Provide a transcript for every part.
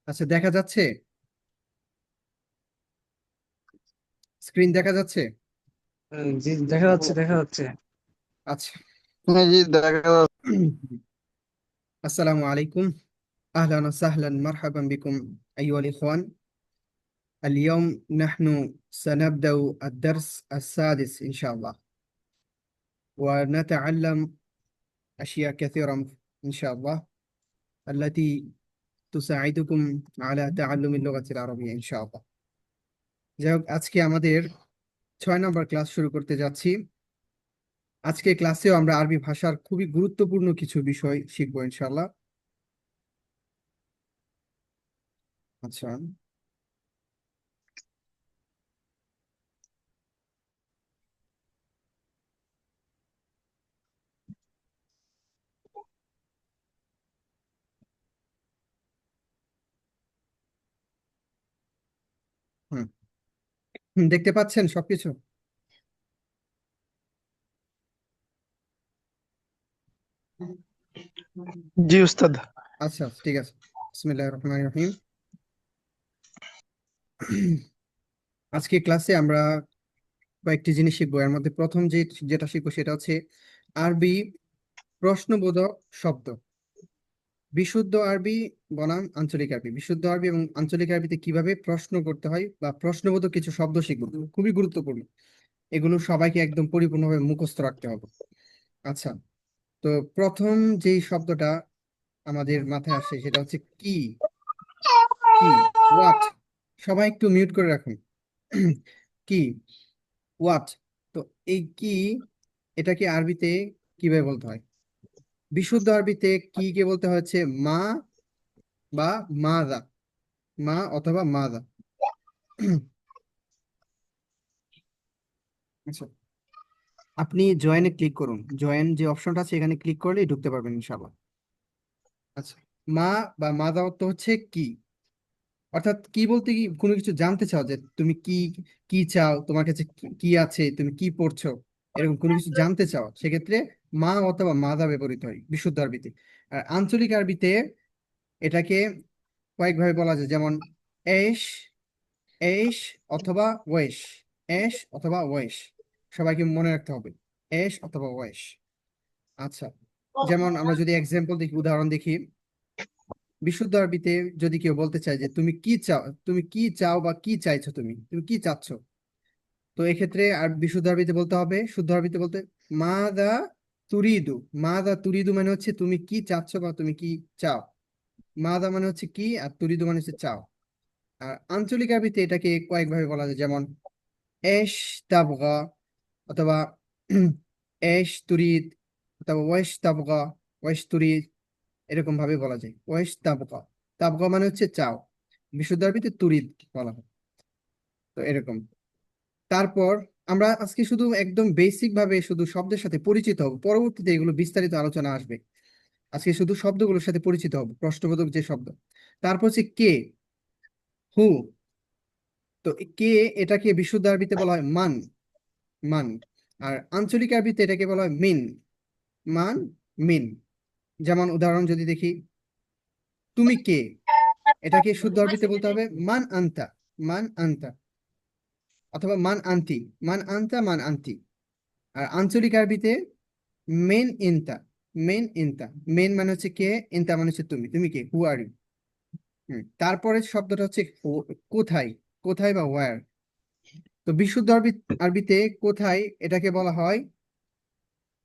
আচ্ছা, দেখা যাচ্ছে? স্ক্রিন দেখা যাচ্ছে? জি, দেখা যাচ্ছে, দেখা যাচ্ছে। আচ্ছা। হ্যাঁ জি, দেখা যাচ্ছে। আসসালামু আলাইকুম। أهلا وسهلا مرحبا بكم أيها الإخوان. اليوم نحن سنبدأ الدرس السادس إن شاء الله، ونتعلم أشياء كثيرة إن شاء الله التي تساعدكم على تعلم اللغة العربية إن شاء الله. যাই হোক, আজকে আমাদের 6 নম্বর ক্লাস শুরু করতে যাচ্ছি। আজকে ক্লাসেও আমরা আরবি ভাষার খুবই গুরুত্বপূর্ণ কিছু বিষয় শিখবো ইনশাআল্লাহ। আচ্ছা। হুম। দেখতে পাচ্ছেন সবকিছু? জি উস্তাদ। আচ্ছা, ঠিক আছে। বিসমিল্লাহির রহমানির রহিম। আজকে ক্লাসে আমরা কয়েকটি জিনিস শিখবো। এর মধ্যে প্রথম যেটা শিখবো সেটা হচ্ছে আরবি প্রশ্নবোধক শব্দ। বিশুদ্ধ আরবি বনাম আঞ্চলিক আরবি, বিশুদ্ধ আরবি এবং আঞ্চলিক আরবিতে কিভাবে প্রশ্ন করতে হয় বা প্রশ্নবোধক কিছু শব্দ শিখবো, খুবই গুরুত্বপূর্ণ। এগুলো সবাইকে একদম পরিপূর্ণভাবে মুখস্থ রাখতে হবে। আচ্ছা। তো প্রথম যেই শব্দটা আমাদের মাথায় আসে সেটা হচ্ছে কি। কি, হোয়াট। সবাই একটু মিউট করে রাখুন। কি, হোয়াট। তো এই কি, এটাকে আরবিতে কিভাবে বলতে হয়? বিশুদ্ধ আরবিতে কি কে বলতে হচ্ছে মা বা মাদা। মা অথবা মাদা। আচ্ছা, আপনি জয়েনে ক্লিক করুন। জয়েন যে অপশনটা আছে এখানে ক্লিক করলেই ঢুকতে পারবেন ইনশাআল্লাহ। আচ্ছা। মা বা মাদা অর্থ হচ্ছে কি। অর্থাৎ কি বলতে কি কোনো কিছু জানতে চাও, যে তুমি কি কি চাও, তোমার কাছে কি কি আছে, তুমি কি পড়ছো, এরকম কোনো কিছু জানতে চাও, সেক্ষেত্রে মা অথবা মাদা ব্যবহৃত হয় বিশুদ্ধ আরবিতে। আর আঞ্চলিক আরবিতে এটাকে কয়েকভাবে বলা যায়, যেমন এশ, এশ অথবা ওয়েশ। এশ অথবা ওয়েশ, সবাইকে মনে রাখতে হবে। এশ অথবা ওয়েশ। আচ্ছা। যেমন আমরা যদি এক্সাম্পল দেখি, উদাহরণ দেখি, বিশুদ্ধ আরবিতে যদি কেউ বলতে চায় যে তুমি কি চাও, তুমি কি চাও বা কি চাইছো, তুমি তুমি কি চাচ্ছ, তো এক্ষেত্রে আর বিশুদ্ধ আরবিতে বলতে হবে, শুদ্ধ আরবিতে বলতে মাদা তুরিদু। মাদা তুরিদু মানে হচ্ছে তুমি কি চাচ্ছ বা তুমি কি চাও। মাদা মানে হচ্ছে কি, আর তুরিদু মানে হচ্ছে চাও। আর আঞ্চলিক আরবিতে এটাকে কয়েকভাবে বলা যায়, যেমন এশ তাবগা, অথবা এশ তুরিদ, অথবা ওয়েশ তাবগা, ওয়েশ তুরিদ, এরকম ভাবে বলা যায়। ওয়েশ তাবগা, তাবগা মানে হচ্ছে চাও, বিশুদ্ধ আরবিতে তুরিদ বলা হয়। তো এরকম। তারপর আমরা আজকে শুধু একদম বেসিক ভাবে শুধু শব্দের সাথে পরিচিত হব, পরবর্তীতে এগুলো বিস্তারিত আলোচনা আসবে। আজকে শুধু শব্দগুলোর সাথে পরিচিত হব, প্রশ্নবোধক যে শব্দ। তারপর হচ্ছে কে, হু। তো কে, এটাকে বিশুদ্ধ আরবিতে বলা হয় মান, মান। আর আঞ্চলিক আরবিতে এটাকে বলা হয় মিন, মান, মিন। যেমন উদাহরণ যদি দেখি, তুমি কে, এটাকে শুদ্ধ আরবিতে বলতে হবে মান আনতা, মান আনতা, অথবা মান আনতি, মান আনতা, মান আনতি। আর আঞ্চলিক আরবিতে মেন ইনতা, মেন ইনতা। মেন মানে হচ্ছে কে, ইনতা মানে হচ্ছে তুমি, তুমি কে, হু আর ইউ। তারপরে শব্দটা হচ্ছে কোথায়, কোথায় বা ওয়ার। তো বিশুদ্ধ আরবিতে কোথায়, এটাকে বলা হয়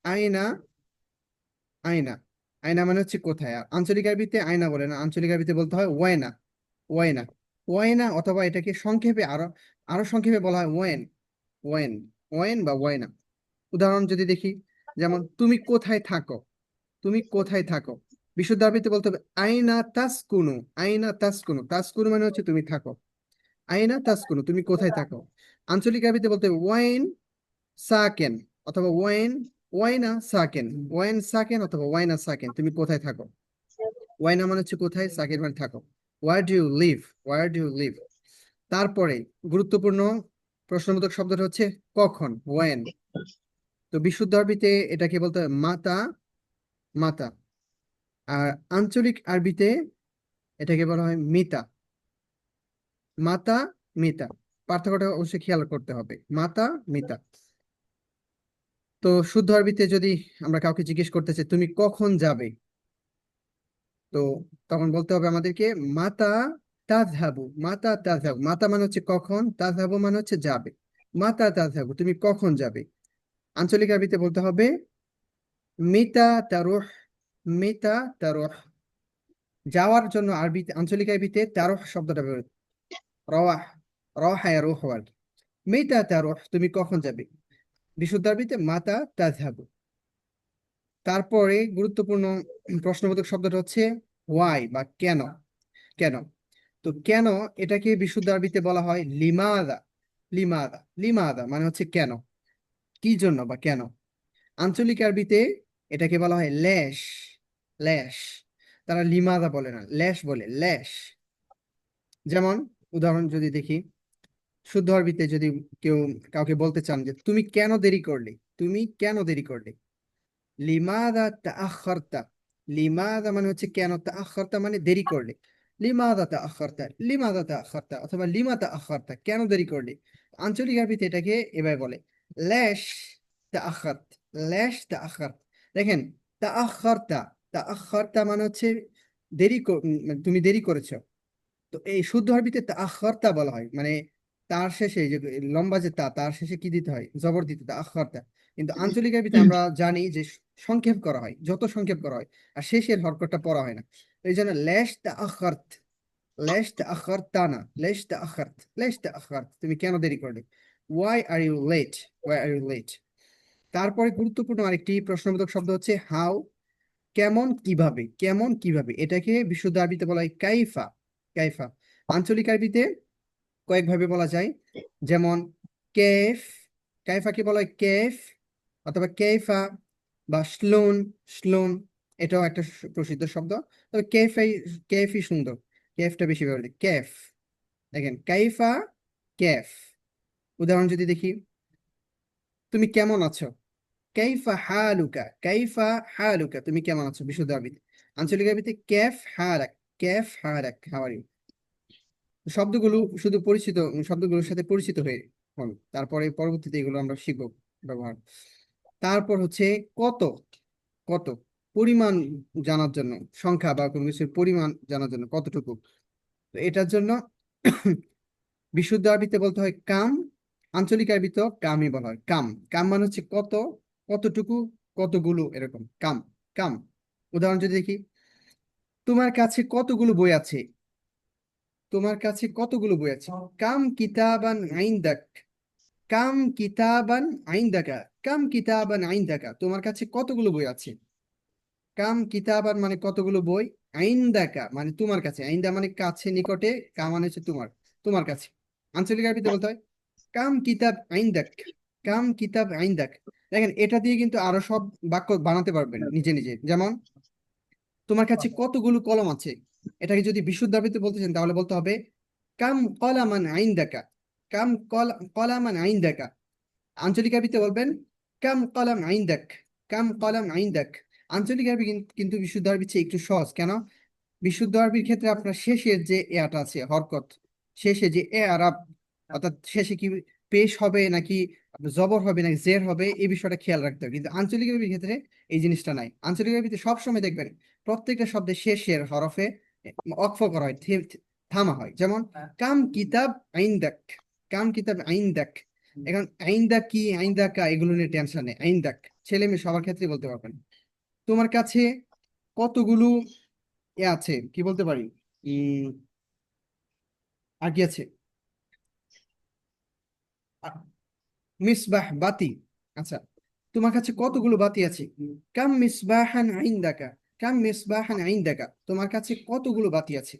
আয়না, আয়না। আয়না মানে হচ্ছে কোথায়। আর আঞ্চলিক আরবিতে আয়না বলে না, আঞ্চলিক আরবিতে বলতে হয় ওয়ায়না, ওয়ায়না, ওয়ায়না। অথবা এটাকে সংক্ষেপে আরো আরো সংক্ষেপে বলা হয় ওয়েন, ওয়েন, ওয়েন বা ওয়ায়না। উদাহরণ যদি দেখি, যেমন তুমি কোথায় থাকো, তুমি কোথায় থাকো। বিশুদ্ধ আরবিতে বলতে হবে আইনা তাসকুনু, আইনা তাসকুনু। তাসকুনু মানে হচ্ছে তুমি থাকো, আইনা তাসকুনু, তুমি কোথায় থাকো। আঞ্চলিক আরবিতে বলতে হবে ওয়াইন সাকেন, অথবা ওয়াইন, ওয়াইনা সাকেন, ওয়াইন সাকেন অথবা ওয়াইনা সাকেন, তুমি কোথায় থাকো। ওয়াইনা মানে হচ্ছে কোথায়, সাকেন মানে থাকো। Where do you live, where do you live. তারপরে গুরুত্বপূর্ণ প্রশ্নবোধক শব্দটা হচ্ছে কখন, ওয়েন। তো বিশুদ্ধ আরবিতে এটাকে বলতে হবে মাতা, মাতা। আর আঞ্চলিক আরবিতে এটাকে বলা হয় মিতা। মাতা, মিতা, পার্থক্যটা অবশ্যই খেয়াল করতে হবে। মাতা, মিতা। তো শুদ্ধ আরবিতে যদি আমরা কাউকে জিজ্ঞেস করতে চাই তুমি কখন যাবে, তো তখন বলতে হবে আমাদেরকে মাতা তাযহাবু। মাতা তাযহাবু, মাতা মানে হচ্ছে কখন, তাযহাবু মানে হচ্ছে যাবে। মাতা তাযহাবু, তুমি কখন যাবে। আঞ্চলিক আরবিতে বলতে হবে মিতা তারুহ। মিতা তারুহ। যাওয়ার জন্য আরবিতে, আঞ্চলিক আরবিতে তারুহ শব্দটা ব্যবহৃত। রওয়াহ, রওহা রুহ আর কি। মিতা তারুহ, তুমি কখন যাবে। বিশুদ্ধ আরবিতে মাতা তাযহাবু। তারপরে গুরুত্বপূর্ণ প্রশ্নবোধক শব্দটা হচ্ছে ওয়াই বা কেন। কেন, তো কেন, এটাকে বিশুদ্ধ আরবিতে বলা হয় লিমাদা। লিমাদা, লিমাদা মানে হচ্ছে কেন, কি জন্য বা কেন। আঞ্চলিক আরবিতে এটাকে বলা হয় লেশ। লেশ। তারা লিমাদা বলে না, লেশ বলে, লেশ। যেমন উদাহরণ যদি দেখি, শুদ্ধ আরবিতে যদি কেউ কাউকে বলতে চান যে তুমি কেন দেরি করলে, তুমি কেন দেরি করলে, লিমাদা তাআখারতা। লিমাদা মানে হচ্ছে কেন, তাআখারতা মানে দেরি করলে। লিমাদা তাআখারতা, লিমাদা তাআখারতা, অথবা লিমা তাআখারতা, কেন দেরি করলে। আঞ্চলিক আরবিতে এটাকে এভাবে বলে লেশ তাআখারত। লেশ তাআখারত। দেখেন, তাআখারতা, তাআখারতা মানে হচ্ছে তুমি দেরি করেছো। তো এই শুদ্ধ আরবিতে তাআখারতা বলা হয়, মানে তার শেষে যে লম্বা যে তার শেষে কি দিতে হয়, জবর দিতে, তাআখারতা। কিন্তু আঞ্চলিক আরবিতে আমরা জানি যে সংক্ষেপ করা হয়, যত সংক্ষেপ করা হয়, আর শেষের হরকতটা পড়া হয় না। তো এই জন্য লেশ তাআখারত। লেশ তাআখারতা না, লেশ তাআখারত। লেশ তাআখারত, তুমি কেন দেরি করলে। Why are you late. Why are you late. তারপরে গুরুত্বপূর্ণ আরেকটি প্রশ্নবোধক শব্দ হচ্ছে হাউ। কেমন, কিভাবে। কেমন, কিভাবে, এটাকে বিশুদ্ধ আরবিতে বলা হয় কাইফা। কাইফা। আঞ্চলিক আরবিতে কয়েকভাবে বলা যায়, যেমন কেফ। কাইফাকে বলা হয় কেফ, অথবা কেফা, বা স্লোন। স্লোন, এটাও একটা প্রসিদ্ধ শব্দ। তবে কেফাই, কেফই সুন্দর। কেফটা বেশি ব্যবহৃত, কেফ। দেখেন কাইফা, কেফ। উদাহরণ যদি দেখি, তুমি কেমন আছো। কাইফা হালুকা। কাইফা হালুকা, তুমি কেমন আছো বিশুদ্ধ আরবিতে। আঞ্চলিক আরবিতে কেফ হারাক। কেফ হারাক, হাউ আর ইউ। শব্দগুলো শুধু পরিচিত, শব্দগুলোর সাথে পরিচিত হয়ে হন, তারপরে পরবর্তীতে এগুলো আমরা শিখব ব্যবহার। তারপর হচ্ছে কত। কত, পরিমাণ জানার জন্য, সংখ্যা বা কোনো কিছুর পরিমাণ জানার জন্য, কতটুকু। তো এটার জন্য বিশুদ্ধ আরবিতে বলতে হয় কাম। আঞ্চলিক আরবিতেও কামই বলা হয়, কাম। কাম মানে হচ্ছে কত, কতটুকু, কতগুলো, এরকম কাম। কাম। উদাহরণ যদি দেখি, তোমার কাছে কতগুলো বই আছে। তোমার কাছে কতগুলো বই আছে। কাম কিতাবান আইন্দাক। কাম কিতাবান আইন্দাকা। কাম কিতাবান আইন্দাকা, তোমার কাছে কতগুলো বই আছে। কাম কিতাবান মানে কতগুলো বই, আইন্দাকা মানে তোমার কাছে, আইন্দা মানে কাছে, নিকটে, কা মানে হচ্ছে তোমার, তোমার কাছে। আঞ্চলিক আরবিতে বলতে হয় কাম কিতাব আইন্দাক। কাম কিতাব আইন্দাক। দেখেন, এটা দিয়ে কিন্তু আরো সব বাক্য বানাতে পারবেন নিজে নিজে। যেমন তোমার কাছে কতগুলো কলম আছে, এটাকে যদি বিশুদ্ধ আরবিতে বলতে চান তাহলে বলতে হবে কাম কলামান আইন্দাকা। কাম কলামান আইন্দাকা। আঞ্চলিক আরবিতে বলবেন কাম কলাম আইন্দাক। কাম কলাম আইন্দাক। আঞ্চলিক আরবি কিন্তু বিশুদ্ধ আরবির চেয়ে একটু সহজ। কেন, বিশুদ্ধ আরবির ক্ষেত্রে আপনার শেষের যে এয়াটা আছে, হরকত, শেষে যে এ আরাব, অর্থাৎ শেষে কি পেশ হবে নাকি আপনার জবর হবে নাকি জের হবে, এই বিষয়টা খেয়াল রাখতে হবে। কিন্তু আঞ্চলিক আরবির ক্ষেত্রে এই জিনিসটা নাই। আঞ্চলিক আরবিতে সবসময় দেখবেন প্রত্যেকটা শব্দের শেষের হরফে অক্ফ করা হয়, থামা হয়। যেমন কাম কিতাব আইন্দাক। কাম কিতাব আইন্দাক। এখন আইন্দা কি, আইন্দা কা, এগুলো নিয়ে টেনশন নেই। আইন্দাক ছেলে মেয়ে সবার ক্ষেত্রে বলতে পারবেন। তোমার কাছে কতগুলো এ আছে, কি বলতে পারি, উম আর কি আছে, আ- মিসবাহ, বাতি। আচ্ছা, তোমার কাছে কতগুলো বাতি আছে। কাম মিসবাহান আইন্দাকা। কাম মিসবাহান আইন্দাকা, তোমার কাছে কতগুলো বাতি আছে।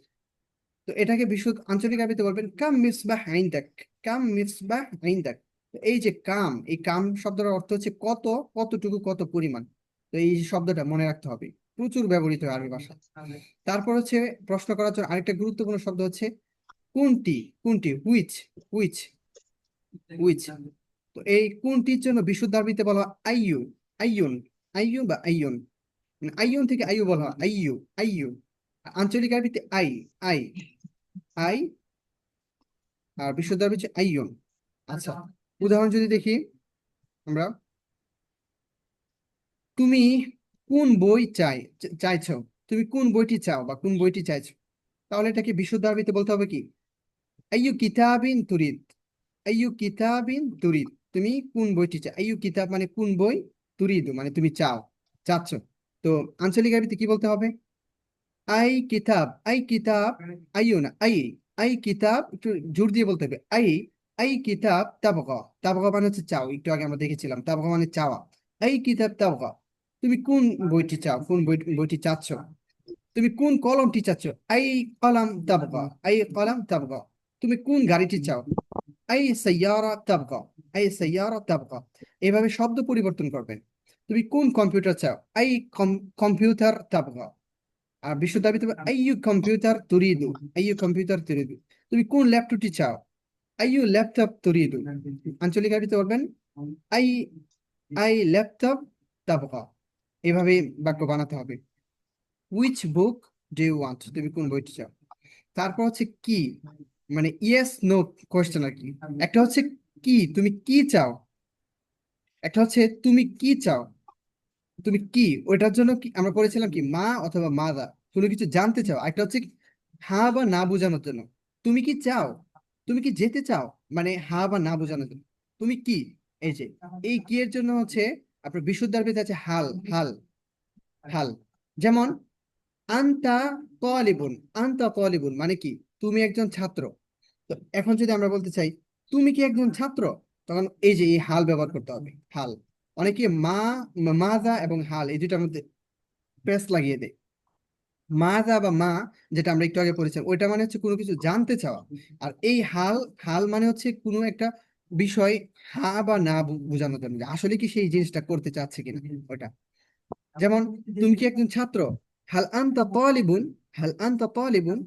তো এটাকে বিশুদ্ধ আঞ্চলিক আরবিতে বলবেন কাম মিসবাহ আইন্দাক। কাম মিসবাহ আইন্দাক। তো এই যে কাম, এই কাম শব্দটার অর্থ হচ্ছে কত, কতটুকু, কত পরিমাণ। তো এই শব্দটা মনে রাখতে হবে, প্রচুর ব্যবহৃত হয় আরবি ভাষা। তারপর হচ্ছে প্রশ্ন করার জন্য আরেকটা গুরুত্বপূর্ণ শব্দ হচ্ছে কোনটি। কোনটি, হুইচ। Which, which. তো এই কোনটির জন্য বিশুদ্ধ আরবিতে বলা হয় আইয়ু। আইয়ুন। আইয়ু বা আইয়ুন, মানে আইয়ুন থেকে আইয়ু বলা হয়, আইয়ু। আইয়ু। আঞ্চলিক আরবিতে আই, আই, আই, আর বিশুদ্ধ আরবি হচ্ছে আইয়ুন। আচ্ছা, উদাহরণ যদি দেখি আমরা, তুমি কোন বই চাইছো, তুমি কোন বইটি চাও বা কোন বইটি চাইছো, তাহলে এটাকে বিশুদ্ধ আরবিতে বলতে হবে কি, আইয়ু কিতাবিন তুরিদ, আইয়ু কিতাবিন তুরিদ, তুমি কোন বইটি চাও, আইয়ু কিতাব মানে কোন বই, তুরিদ মানে তুমি চাও, চাচ্ছ। তো আঞ্চলিক আরবিতে কি বলতে হবে, আই কিতাব, আই কিতাব, আইয়ু না আই, আই কিতাব একটু জোর দিয়ে বলতে হবে, আই, আই কিতাব তাবগা, তাবগা মানে হচ্ছে চাও, একটু আগে আমরা দেখেছিলাম তাবগা মানে চাওয়া, আই কিতাব তাবগা, তুমি কোন বইটি চাও, কোন বইটি চাচ্ছ, তুমি কোন কলমটি চাচ্ছ, আই কলাম তাবগা, আই কলাম তাবগা, তুমি কোন গাড়িটি চাও, আই সাইয়ারা তাবগা, আই সাইয়ারা তাবগা। এভাবে শব্দ পরিবর্তন করবেন। তুমি কোন কম্পিউটার চাও, আই কম্পিউটার তাবগা। আর বিশুদ্ধ আরবিতে বলবে, আইয়ু কম্পিউটার তুরিদু, আইয়ু কম্পিউটার তুরিদু, তুমি কোন ল্যাপটপটি চাও, আইয়ু ল্যাপটপ তুরিদু। আঞ্চলিক আরবিতে বলবেন, আই, আই ল্যাপটপ তাবগা। এভাবে বাক্য বানাতে হবে। Which book do you want, তুমি কোন বইটি চাও। তারপর হচ্ছে কি, মানে ইয়েস নো কোয়েশ্চেন আর কি। একটা হচ্ছে কি, তুমি কি চাও, একটা হচ্ছে তুমি কি চাও, তুমি কি, ওইটার জন্য কি আমরা করেছিলাম কি মা অথবা মাদা, কোনো কিছু জানতে চাও। একটা হচ্ছে হ্যাঁ বা না বোঝানোর জন্য, তুমি কি চাও, তুমি কি যেতে চাও, মানে হ্যাঁ বা না বোঝানোর জন্য, তুমি কি, এই যে এই কি এর জন্য হচ্ছে আপনার বিশুদ্ধ আরবিতে আছে হাল, হাল, হাল। যেমন আনতা তালিবুন, আনতা তালিবুন মানে কি, তুমি একজন ছাত্র। তো এখন যদি আমরা বলতে চাই তুমি কি একজন ছাত্র, তখন এই যে এই হাল ব্যবহার করতে হবে, হাল। অনেকে মাজা এবং হাল এই দুটার মধ্যে প্রেস লাগিয়ে দেয়। মাজা বা মা, যেটা আমরা একটু আগে পড়েছিলাম, ওইটা মানে হচ্ছে কোনো কিছু জানতে চাওয়া। আর এই হাল, হাল মানে হচ্ছে কোনো একটা বিষয় হা বা না বোঝানোর জন্য, যে আসলে কি সেই জিনিসটা করতে চাচ্ছে কিনা ওটা। যেমন তুমি কি একজন ছাত্র, হাল আনতা তালিবুন, হাল আনতা তালিবুন,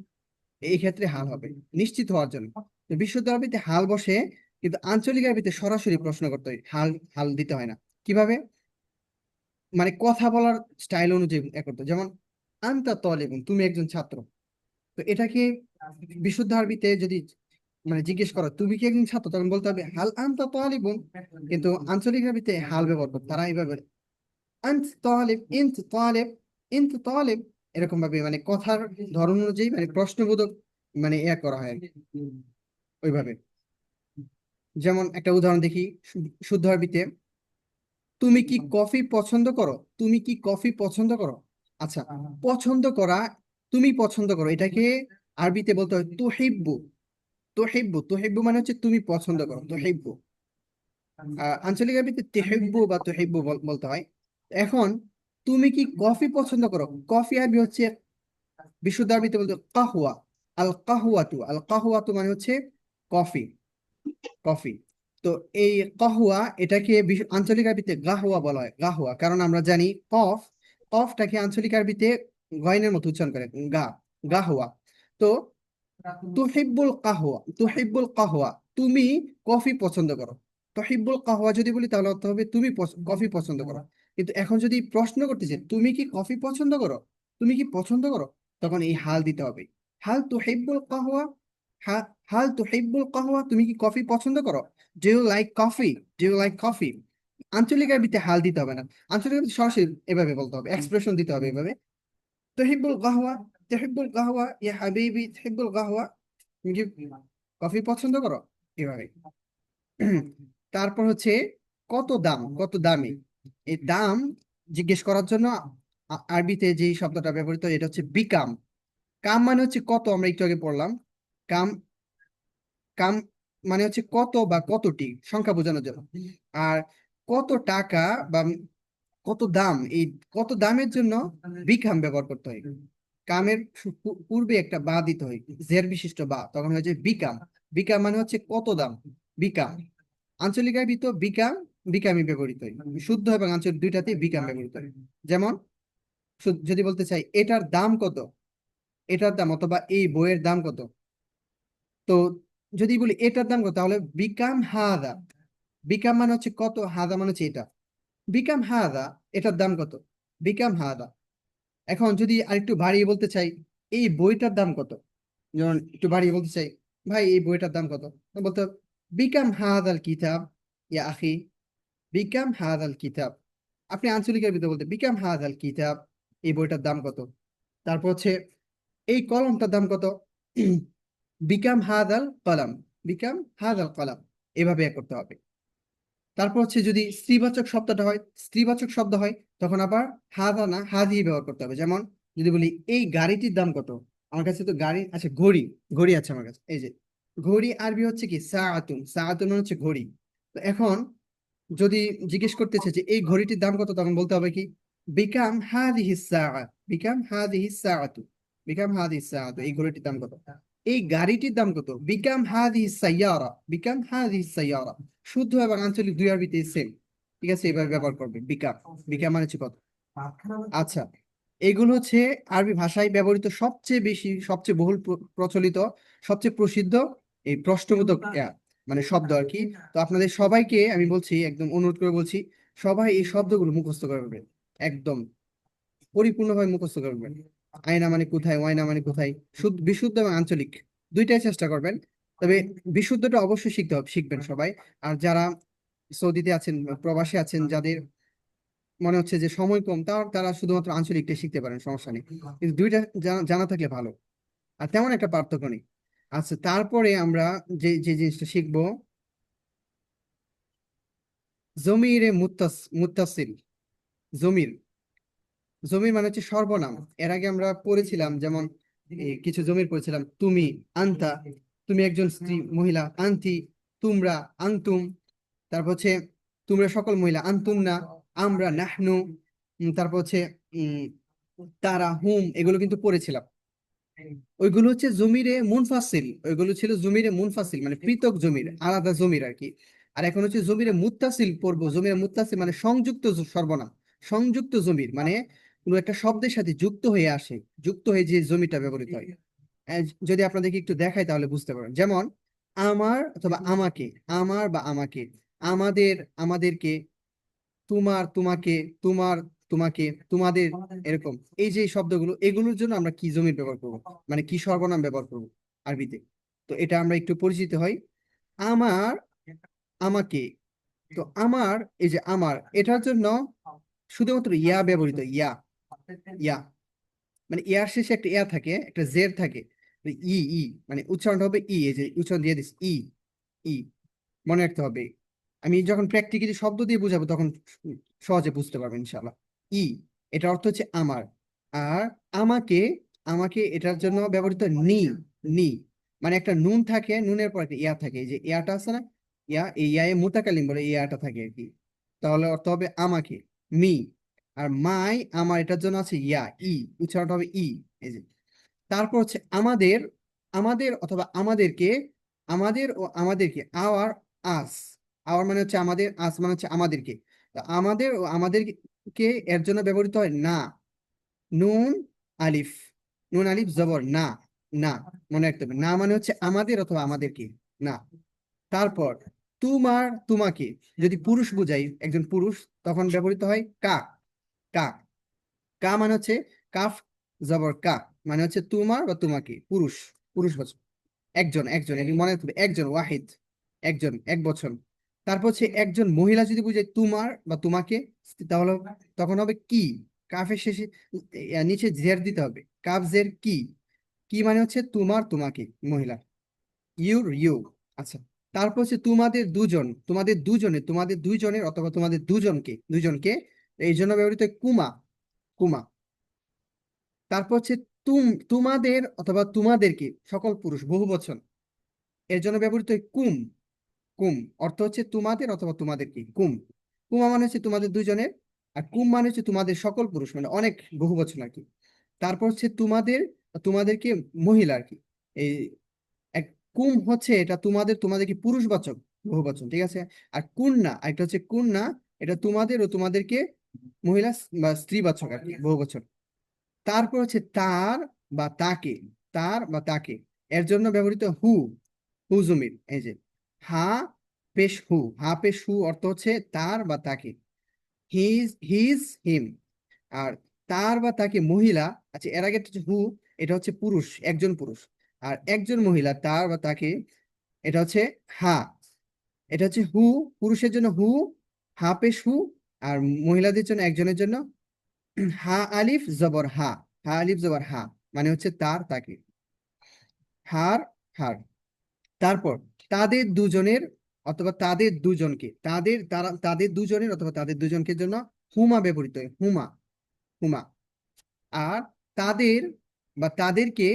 এই ক্ষেত্রে হাল হবে নিশ্চিত হওয়ার জন্য। তো বিশুদ্ধ আরবিতে হাল বসে, কিন্তু আঞ্চলিক আরবিতে সরাসরি প্রশ্ন করতে হয়, হাল হাল দিতে হয় না। কিভাবে, মানে কথা বলার স্টাইল অনুযায়ী করতে হয়। যেমন আনতা তালিবুন, তুমি একজন ছাত্র। তো এটাকে বিশুদ্ধ আরবিতে যদি মানে জিজ্ঞেস করো তুমি কি একজন ছাত্র, তখন বলতে হবে হাল আনতা তালিবুন। কিন্তু আঞ্চলিক আরবিতে হাল ব্যবহার করতে তারা এইভাবে, আন্ত তালিব, ইন্ত তালিব, ইন্ত তালিব, এরকম ভাবে মানে কথার ধরন অনুযায়ী মানে প্রশ্নবোধক মানে করা হয় আর কি, ওইভাবে। যেমন একটা উদাহরণ দেখি শুদ্ধ আরবিতে, তুমি কি কফি পছন্দ করো, তুমি কি কফি পছন্দ করো। আচ্ছা, পছন্দ করা, তুমি পছন্দ করো, এটাকে আরবিতে বলতে হয় তুহিব্বু, তুহিব্বু, তুহিব্বু মানে হচ্ছে তুমি পছন্দ করো, তুহিব্বু। আঞ্চলিক আরবিতে তেহিব্বু বা তুহিব্বু বলতে হয়। এখন তুমি কি কফি পছন্দ করো, কফি আরবি হচ্ছে বিশুদ্ধ আরবিতে বলতে কাহওয়া, আল কাহওয়াতু, আল কাহওয়াতু মানে হচ্ছে কফি, কফি। তো এই কাহওয়া, এটাকে আঞ্চলিক আরবিতে গাহওয়া বলা হয়, গাহওয়া, কারণ আমরা জানি কফ, কফটাকে আঞ্চলিক আরবিতে গয়নের মতো উচ্চারণ করে, গা, গাহওয়া। তো তুহিব্বুল কাহওয়া, তুহিব্বুল কাহওয়া, তুমি কফি পছন্দ করো। তুহিব্বুল কাহওয়া যদি বলি তাহলে অর্থ হবে তুমি কফি পছন্দ করো। কিন্তু এখন যদি প্রশ্ন করতে চাই তুমি কি কফি পছন্দ করো, তুমি কি পছন্দ করো, তখন এই হাল দিতে হবে, হাল তুহিব্বুল কাহওয়া, হাল তুহিব্বুল কাহওয়া, তুমি কি কফি পছন্দ করো, do you like coffee, do you like coffee. আঞ্চলিক আরবিতে হাল দিতে হবে না, আঞ্চলিক আরবিতে সরাসরি এভাবে বলতে হবে, এক্সপ্রেশন দিতে হবে এভাবে, তুহিব্বুল কাহওয়া, তুহিব্বুল কাহওয়া ইয়া হাবিবি, তুহিব্বুল কাহওয়া, তুমি কি কফি পছন্দ করো, এভাবে। তারপর হচ্ছে কত দাম, কত দামি, এই দাম জিজ্ঞেস করার জন্য আরবিতে যে শব্দটা ব্যবহৃত হয়, এটা হচ্ছে বিকাম। কাম মানে হচ্ছে কত, আমরা একটু আগে পড়লাম। কাম, কাম মানে হচ্ছে কত বা কতটি, সংখ্যা বোঝানোর জন্য। আর কত টাকা বা কত দাম, এই কত দামের জন্য বিকাম ব্যবহার করতে হয়। কামের পূর্বে একটা বা দিতে হয়, জের বিশিষ্ট বা, তখন হয়েছে বিকাম। বিকাম মানে হচ্ছে কত দাম, বিকাম। আঞ্চলিক আরবিতে বিকাম, বিকামই ব্যবহৃত হয়, শুদ্ধ এবং আঞ্চলিক দুইটাতেই বিকাম ব্যবহৃত হয়। যেমন যদি বলতে চাই এটার দাম কত, এটার দাম, অথবা এই বইয়ের দাম কত। তো যদি বলি এটার দাম কত, তাহলে বিকাম হাদা, বিকাম মানে হচ্ছে কত, হাদা মানে হচ্ছে এটা, বিকাম হাদা, এটার দাম কত, বিকাম হাদা। এখন যদি আরেকটু বাড়িয়ে বলতে চাই এই বইটার দাম কত? যেমন একটু বাড়িয়ে বলতে চাই, ভাই এই বইটার দাম কত, তো বলতে হবে, বিকাম হাদাল কিতাব ইয়া আখি, বিকাম হাদাল কিতাব। আপনি আঞ্চলিকের ভিতরে বলতে বিকাম হাদাল কিতাব, এই বইটার দাম কত। তারপর হচ্ছে এই কলমটার দাম কত, বিকাম হাদাল কলাম, বিকাম হাদাল কলাম, এভাবে করতে হবে। তারপর হচ্ছে যদি স্ত্রীবাচক শব্দটা হয়, স্ত্রীবাচক শব্দ হয়, তখন আবার হাদা না হাদি ব্যবহার করতে হবে। যেমন যদি বলি এই গাড়িটির দাম কত, আমার কাছে তো গাড়ি আছে, ঘড়ি, ঘড়ি আছে আমার কাছে, এই যে ঘড়ি আরবি হচ্ছে কি সাআতুন, সাআতুন হচ্ছে ঘড়ি। তো এখন যদি জিজ্ঞেস করতেছে যে এই ঘড়িটির দাম কত, তখন বলতে হবে কি বিকাম হাদিহি সাআ, বিকাম হাদিহি সাআতু, বিকাম হাদিহি সাআতু, এই ঘড়িটির দাম কত। এই গাড়িটির দাম কত, বিকাম হাদিহি সাইয়ারা, বিকাম হাদিহি সাইয়ারা। শুদ্ধ এবং আঞ্চলিক দুই আরবিতে সেম, ঠিক আছে, এভাবে ব্যবহার করবে বিকাম, বিকাম মানে হচ্ছে কত। আচ্ছা, এগুলো হচ্ছে আরবি ভাষায় ব্যবহৃত সবচেয়ে বেশি, সবচেয়ে বহুল প্রচলিত, সবচেয়ে প্রসিদ্ধ এই প্রশ্নবোধক মানে শব্দ আর কি। তো আপনাদের সবাইকে আমি বলছি, একদম অনুরোধ করে বলছি, সবাই এই শব্দগুলো মুখস্থ করবেন, একদম পরিপূর্ণভাবে মুখস্থ করবেন। আয়না মানে কোথায়, ওয়াইনা মানে কোথায়, শুদ্ধ, বিশুদ্ধ এবং আঞ্চলিক দুইটাই চেষ্টা করবেন। তবে বিশুদ্ধটা অবশ্যই শিখতে হবে, শিখবেন সবাই। আর যারা সৌদিতে আছেন, প্রবাসে আছেন, যাদের মনে হচ্ছে যে সময় কম, তারা শুধুমাত্র আঞ্চলিকটা শিখতে পারেন, সমস্যা নেই, কিন্তু দুইটা জানা থাকলে ভালো। আর তেমন একটা পার্থক্য নেই। আচ্ছা, তারপরে আমরা যে যে জিনিসটা শিখবো, জমিরে মুত্তাসিল, জমির, জমির মানে হচ্ছে সর্বনাম। এর আগে আমরা পড়েছিলাম, যেমন কিছু জমির পড়েছিলাম, তুমি, আন্তা, তুমি একজন স্ত্রী মহিলা, আন্তি, তোমরা, আন্তুম। তারপর হচ্ছে তোমরা সকল মহিলা, আন্তুম না, আমরা, নাহনু। তারপর হচ্ছে উম তারা, হুম, এগুলো কিন্তু পড়েছিলাম। ওইগুলো হচ্ছে জমিরে মুনফাসিল, ওইগুলো ছিল জমিরে মুনফাসিল মানে পৃথক জমির, আলাদা জমির আর কি। আর এখন হচ্ছে জমিরে মুত্তাসিল পড়বো। জমিরে মুত্তাসিল মানে সংযুক্ত সর্বনাম, সংযুক্ত জমির মানে কোনো একটা শব্দের সাথে যুক্ত হয়ে আসে, যুক্ত হয়ে যে জমিটা ব্যবহৃত হয়। যদি আপনাদেরকে একটু দেখাই তাহলে বুঝতে পারবেন। যেমন আমার অথবা আমাকে, আমার বা আমাকে, আমাদের, আমাদেরকে, তোমার, তোমাকে, তোমার, তোমাকে, তোমাদের, এরকম। এই যে শব্দগুলো, এগুলোর জন্য আমরা কি জমির ব্যবহার করব, মানে কি সর্বনাম ব্যবহার করব আরবিতে। তো এটা আমরা একটু পরিচিত হই। আমার, আমাকে। তো আমার, এই যে আমার, এটার জন্য শুধুমাত্র ইয়া ব্যবহৃত, ইয়া, ইয়া মানে ইয়ার শেষে একটা ইয়া থাকে, একটা জের থাকে, ই, ই মানে উচ্চারণটা হবে ই, এই যে উচ্চারণ দিয়ে দিস ই, ই, মনে রাখতে হবে। আমি যখন প্র্যাকটিক্যালি শব্দ দিয়ে বুঝাবো তখন সহজে বুঝতে পারবেন ইনশাআল্লাহ। ই, এটা অর্থ হচ্ছে আমার। আর আমাকে, আমাকে এটার জন্য ব্যবহৃত নি, নি মানে একটা নুন থাকে, নুনের পর একটা ইয়া থাকে, এই যে ইয়াটা আছে না, ইয়া, এই ইয়া এ মুতাকাল্লিম বলে, এই ইয়াটা থাকে আর কি। তাহলে অর্থ হবে আমাকে, মি। আর মাই, আমার, এটার জন্য আছে ইয়া, ই, উচ্চারণটা হবে ই, এই যে। তারপর হচ্ছে আমাদের, আমাদের অথবা আমাদেরকে, আমাদের ও আমাদেরকে, আওয়ার, আস, আওয়ার মানে হচ্ছে আমাদের, আস মানে হচ্ছে আমাদেরকে। তো আমাদের ও আমাদেরকে এর জন্য ব্যবহৃত হয় না, নুন, আলিফ, নুন আলিফ জবর না, না, মনে রাখতে হবে, না মানে হচ্ছে আমাদের অথবা আমাদেরকে, না। তারপর তোমার, তোমাকে যদি পুরুষ বুঝাই, একজন পুরুষ, তখন ব্যবহৃত হয় কা, কা, কা মানে হচ্ছে কাফ জবর কা, মানে হচ্ছে তোমার বা তোমাকে, পুরুষ, পুরুষ বচন, একজন, একজন, এটি মনে রাখতে হবে, একজন, ওয়াহিদ, একজন, এক বচন। তারপর হচ্ছে একজন মহিলা যদি বুঝাই তোমার বা তোমাকে, তাহলে তখন হবে কি, কাফের শেষে নিচে জের দিতে হবে, কাফ জের কি, কি মানে হচ্ছে তোমার, তোমাকে, মহিলা, ইউর, ইউ। আচ্ছা, তারপর হচ্ছে তোমাদের দুজন, তোমাদের দুজনে, তোমাদের দুইজনের অথবা তোমাদের দুজনকে, দুজনকে, এই জন্য ব্যবহৃত হয় কুমা, কুমা। তারপর হচ্ছে তোমাদের অথবা তোমাদেরকে, সকল পুরুষ, বহু বচন, এর জন্য ব্যবহৃত হয় কুম, কুম, অর্থ হচ্ছে তোমাদের অথবা তোমাদেরকে, কুম। কুমা মানে হচ্ছে তোমাদের দুজনের, আর কুম মানে হচ্ছে তোমাদের সকল পুরুষ, মানে অনেক, বহু বচন আর কি। তারপর হচ্ছে তোমাদের, তোমাদেরকে, মহিলা আর কি। এই এক, কুম হচ্ছে এটা তোমাদের, তোমাদেরকে পুরুষবাচক, বহু বচন, ঠিক আছে। আর কুন্না, একটা হচ্ছে কুন্না, এটা তোমাদের ও তোমাদেরকে, মহিলা বা স্ত্রীবাচক আর কি, বহু বচন। তারপর হচ্ছে তার বা তাকে, তার বা তাকে, এর জন্য ব্যবহৃত হু, হু জমির, এই যে হা পেশ হু, হা পেশ হু, অর্থ হচ্ছে তার বা তাকে, হিজ, হিজ, হিম। আর তার বা তাকে মহিলা, আচ্ছা এর আগে হচ্ছে হু, এটা হচ্ছে পুরুষ, একজন পুরুষ। আর একজন মহিলা, তার বা তাকে, এটা হচ্ছে হা। এটা হচ্ছে হু, পুরুষের জন্য হু, হা পেশ হু। আর মহিলাদের জন্য, একজনের জন্য হা আলিফ জবর হা, হা আলিফ জবর হা, মানে হচ্ছে তার, তাকে, হার, হার। তারপর তাদের দুজনের অথবা তাদের দুজনকে, তাদের দুজনের অথবা তাদের দুজনকে জন্য হুমা ব্যবহৃত হয়, হুমা, হুমা। আর তাদের বা তাদেরকে,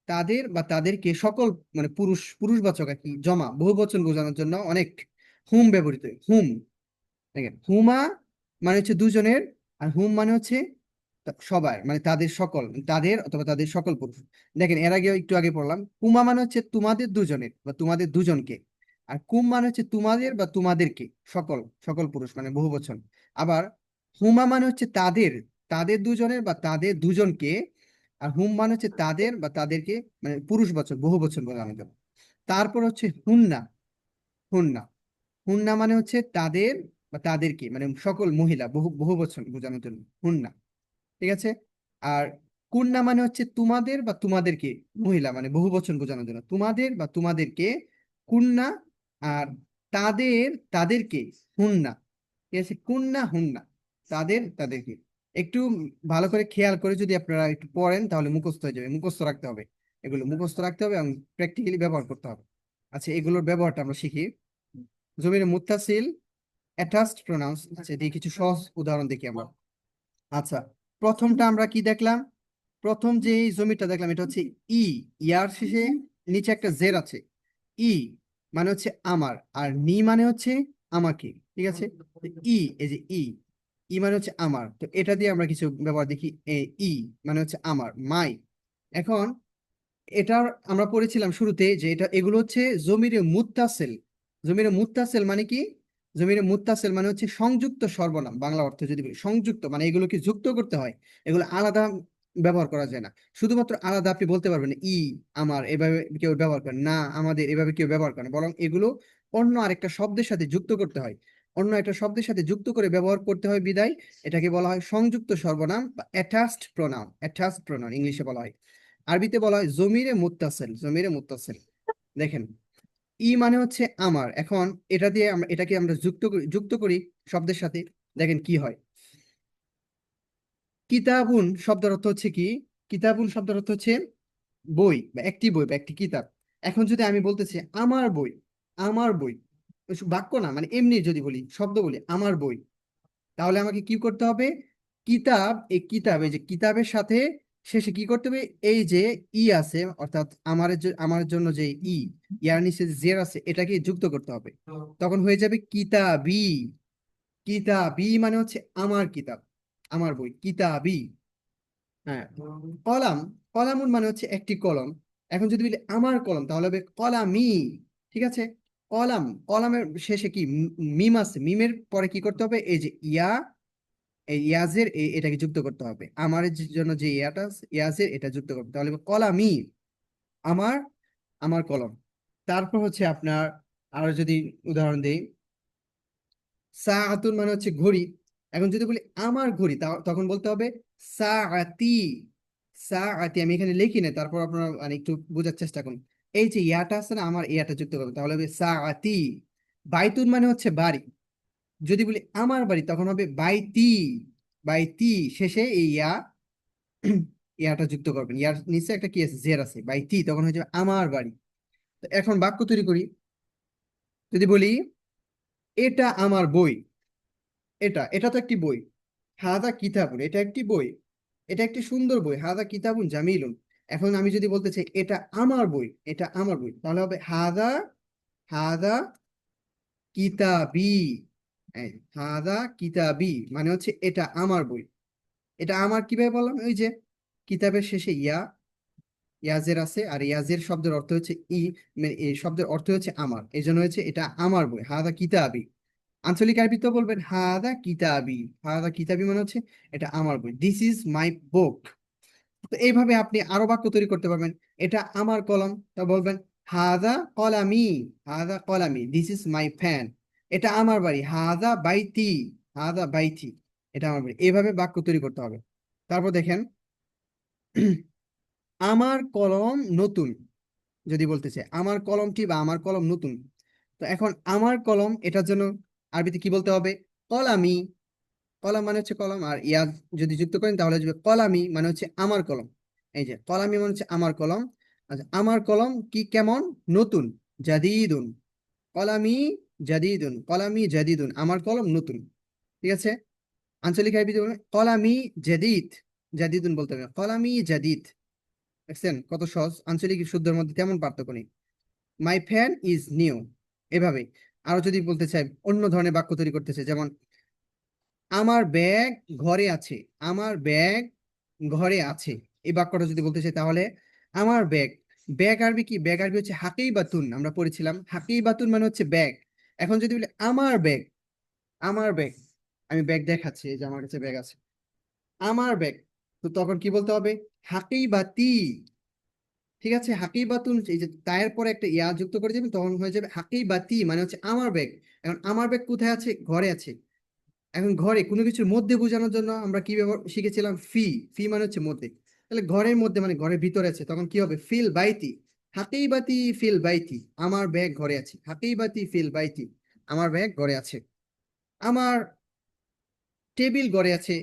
তাদের বা তাদেরকে সকল, মানে পুরুষ, পুরুষবাচক আর কি, জমা বহুবচন বোঝানোর জন্য অনেক হুম ব্যবহৃত হয়, হুম। দেখেন, হুমা মানে হচ্ছে দুজনের, আর হুম মানে হচ্ছে সবার, মানে তাদের সকল, তাদের অথবা তাদের সকল পুরুষ। দেখেন, এর আগে একটু আগে পড়লাম, কুমা মানে হচ্ছে তোমাদের দুজনের বা তোমাদের দুজনকে। আর কুম মানে হচ্ছে তোমাদের বা তোমাদেরকে, সকল, সকল পুরুষ মানে বহুবচন। আবার হুমা মানে হচ্ছে তাদের, তাদের দুজনের বা তাদের দুজনকে। আর হুম মানে হচ্ছে তাদের বা তাদেরকে, মানে পুরুষবাচক বহুবচন বোঝানোর জন্য। তারপর হচ্ছে হুন্না, হুন্না, হুন্না মানে হচ্ছে তাদের বা তাদেরকে, মানে সকল মহিলা, বহুবচন বোঝানোর জন্য হুন্না। ঠিক আছে। আর কুন্না মানে হচ্ছে তোমাদের বা তোমাদেরকে, মহিলা মানে বহুবচন বোঝানোর জন্য তোমাদের বা তোমাদেরকে কুন্না। আর তাদের, তাদেরকে হুন্না। ঠিক আছে, কুন্না হুন্না, তাদের, তাদেরকে। একটু ভালো করে খেয়াল করে যদি আপনারা একটু পড়েন তাহলে মুখস্থ হয়ে যাবে, মুখস্থ রাখতে হবে, এগুলো মুখস্থ রাখতে হবে এবং প্র্যাকটিক্যালি ব্যবহার করতে হবে। আচ্ছা, এগুলোর ব্যবহারটা আমরা শিখি। জমির মুত্তাসিল অ্যাটাচড প্রোনাউন্স, আচ্ছা দিয়ে কিছু সহজ উদাহরণ দেখি আমরা। আচ্ছা, প্রথমটা আমরা কি দেখলাম? প্রথম যে জমিটা দেখলাম এটা হচ্ছে ই, ইয়ার শেষে নিচে একটা জের আছে, ই মানে হচ্ছে আমার, আর নি মানে হচ্ছে আমাকে। ঠিক আছে, তো ই, এই যে ই, ই মানে হচ্ছে আমার, তো এটা দিয়ে আমরা কিছু ব্যবহার দেখি। ই মানে হচ্ছে আমার, মাই। এখন এটার আমরা পড়েছিলাম শুরুতে যে এটা, এগুলো হচ্ছে জমিরে মুত্তাসিল। জমিরে মুত্তাসিল মানে কি? জমিরে মুত্তাসিল মানে হচ্ছে সংযুক্ত সর্বনাম, বাংলা অর্থ যদি বলি সংযুক্ত, মানে এগুলোকে যুক্ত করতে হয়, এগুলো আলাদা ব্যবহার করা যায় না। শুধুমাত্র আলাদা আপনি বলতে পারবেন না, ই আমার এভাবে কেউ ব্যবহার করে না, আমাদের এভাবে কেউ ব্যবহার করে না, বরং এগুলো অন্য আরেকটা শব্দের সাথে যুক্ত করতে হয়, অন্য একটা শব্দের সাথে যুক্ত করে ব্যবহার করতে হয়, বিদায় এটাকে বলা হয় সংযুক্ত সর্বনাম বা অ্যাটাচড প্রোনাউন, অ্যাটাচড প্রোনাউন ইংলিশে বলা হয়। আরবিতে বলা হয় জমিরে মুত্তাসিল, জমিরে মুত্তাসিল। দেখেন, ই মানে হচ্ছে আমার। এখন এটা দিয়ে আমরা, এটাকে আমরা যুক্ত করি শব্দের সাথে। দেখেন কি হয়। কিতাবুন শব্দের অর্থ হচ্ছে কি? কিতাবুন শব্দের অর্থ হচ্ছে বই বা একটি বই বা একটি কিতাব। এখন যদি আমি বলতেছি আমার বই, আমার বই, বাক্য না, মানে এমনি যদি বলি, শব্দ বলি আমার বই, তাহলে আমাকে কি করতে হবে? কিতাব, এই কিতাব, এই যে কিতাবের সাথে শেষে কি করতে হবে? এই যে ই আছে, অর্থাৎ আমার আমার জন্য যে ইয়ার নিচে যে জের আছে, এটাকে যুক্ত করতে হবে। তখন হয়ে যাবে কিতাবি। কিতাবি মানে হচ্ছে আমার কিতাব, আমার বই, কিতাবি। হ্যাঁ। কলাম, কলামুন মানে হচ্ছে একটি কলম। এখন যদি বলি আমার কলম তাহলে হবে কলামি। ঠিক আছে, কলাম, কলামের শেষে কি মিম আছে, মিমের পরে কি করতে হবে? এই যে ইয়া, এই ইয়াজের এটাকে যুক্ত করতে হবে, আমার জন্য যে ইয়াটা আছে, ইয়াজের এটা যুক্ত করতে হবে, তাহলে হবে কলামি, আমার, আমার কলম। তারপর হচ্ছে আপনার আরো যদি উদাহরণ দেই, সাআতুন মানে হচ্ছে ঘড়ি। এখন যদি বলি আমার ঘড়ি, তখন বলতে হবে সাআতি। সাআতি আমি এখানে লিখি না, তারপর আপনারা মানে একটু বোঝার চেষ্টা করুন। এই যে ইয়াটা আছে না, আমার ইয়াটা যুক্ত করবে, তাহলে হবে সাআতি। বাইতুন মানে হচ্ছে বাড়ি। যদি বলি আমার বাড়ি তখন হবে বাইতি। বাইতি, শেষে এই ইয়া, ইয়াটা যুক্ত করবেন, ইয়ার নিচে একটা কি আছে, জের আছে, বাইতি, তখন হয়ে যাবে আমার বাড়ি। তো এখন বাক্য তৈরি করি। যদি বলি এটা আমার বই, এটা তো একটি বই, হাদা কিতাবুন, এটা একটি বই, এটা একটি সুন্দর বই, হাদা কিতাবুন জামিলুন। এখন আমি যদি বলতে চাই এটা আমার বই, এটা আমার বই, তাহলে হবে হাদা, হাদা কিতাবি। এই, হাদা কিতাবি মানে হচ্ছে এটা আমার বই। এটা আমার কিভাবে বললাম? ওই যে কিতাবের শেষে ইয়াজের আছে, আর ইয়াজের শব্দের অর্থ হচ্ছে মানে এই শব্দের অর্থ হচ্ছে আমার, এই জন্য হচ্ছে এটা আমার বই, হাদা কিতাবি। আঞ্চলিক আরবিতে বলবেন হাদা কিতাবি, হাদা কিতাবি মানে হচ্ছে এটা আমার বই, দিস ইজ মাই বুক। তো এইভাবে আপনি আরো বাক্য তৈরি করতে পারবেন। এটা আমার কলম, তা বলবেন হাদা কলামি, হাদা কলামি, দিস ইজ মাই ফ্যান। এটা আমার বাড়ি, হাদা বাইতি, হাদা বাইতি, এটা আমার বাড়ি। এইভাবে বাক্য তৈরি করতে হবে। তারপর দেখেন, আমার কলম নতুন, যদি বলতে চাই আমার কলমটি বা আমার কলম নতুন, তো এখন আমার কলম এটার জন্য আরবিতে কি বলতে হবে? কলামি। কলাম মানে হচ্ছে কলম, আর ইয়া যদি যুক্ত করেন তাহলে হয়ে যাবে কলামি, মানে হচ্ছে আমার কলম। এই যে কলামি মানে হচ্ছে আমার কলম। আচ্ছা, আমার কলম কি কেমন? নতুন। জাদিদুন। কলামি জাদিদুন, কলামি জাদিদুন, আমার কলম নতুন। ঠিক আছে। আঞ্চলিক আরবিতে বলবেন কলামি জাদিদ। জাদিদুন বলতে হবে, কলামি জাদিদ। দেখছেন কত সহজ, আঞ্চলিক শুদ্ধের মধ্যে তেমন পার্থক্য নেই। মাই ফ্যান ইজ নিউ, এভাবে। আরো যদি বলতে চাই, অন্য ধরনের বাক্য তৈরি করতে চাই, যেমন আমার ব্যাগ ঘরে আছে। আমার ব্যাগ ঘরে আছে, এই বাক্যটা যদি বলতে চাই তাহলে আমার ব্যাগ। ব্যাগ আরবি কি? ব্যাগ আরবি হচ্ছে হাকেই বাতুন, আমরা পড়েছিলাম হাকেই বাতুন মানে হচ্ছে ব্যাগ। এখন যদি বলি আমার ব্যাগ, আমার ব্যাগ, আমি ব্যাগ দেখাচ্ছি, এই যে আমার কাছে ব্যাগ আছে, আমার ব্যাগ, তো তখন কি বলতে হবে? হাকেই বাতি। ঠিক আছে, হাকেই বাতুন, এই যে তায়ের পরে একটা ইয়া যুক্ত করে যাবে, তখন হয়ে যাবে হাকেই বাতি, মানে হচ্ছে আমার ব্যাগ। এখন আমার ব্যাগ কোথায় আছে? ঘরে আছে। এখন ঘরে কোনো কিছুর মধ্যে বোঝানোর জন্য আমরা কি ব্যবহার শিখেছিলাম? ফি। ফি মানে হচ্ছে মধ্যে। তাহলে ঘরের মধ্যে মানে ঘরের ভিতরে আছে, তখন কি হবে? ফিল বাইতি। হাতেই বাতি ফিল বাইতি, আমার ব্যাগ ঘরে আছে। হাতেই বাতি ফিল বাইতি, আমার ব্যাগ ঘরে আছে। আমার টেবিল ঘরে আছে,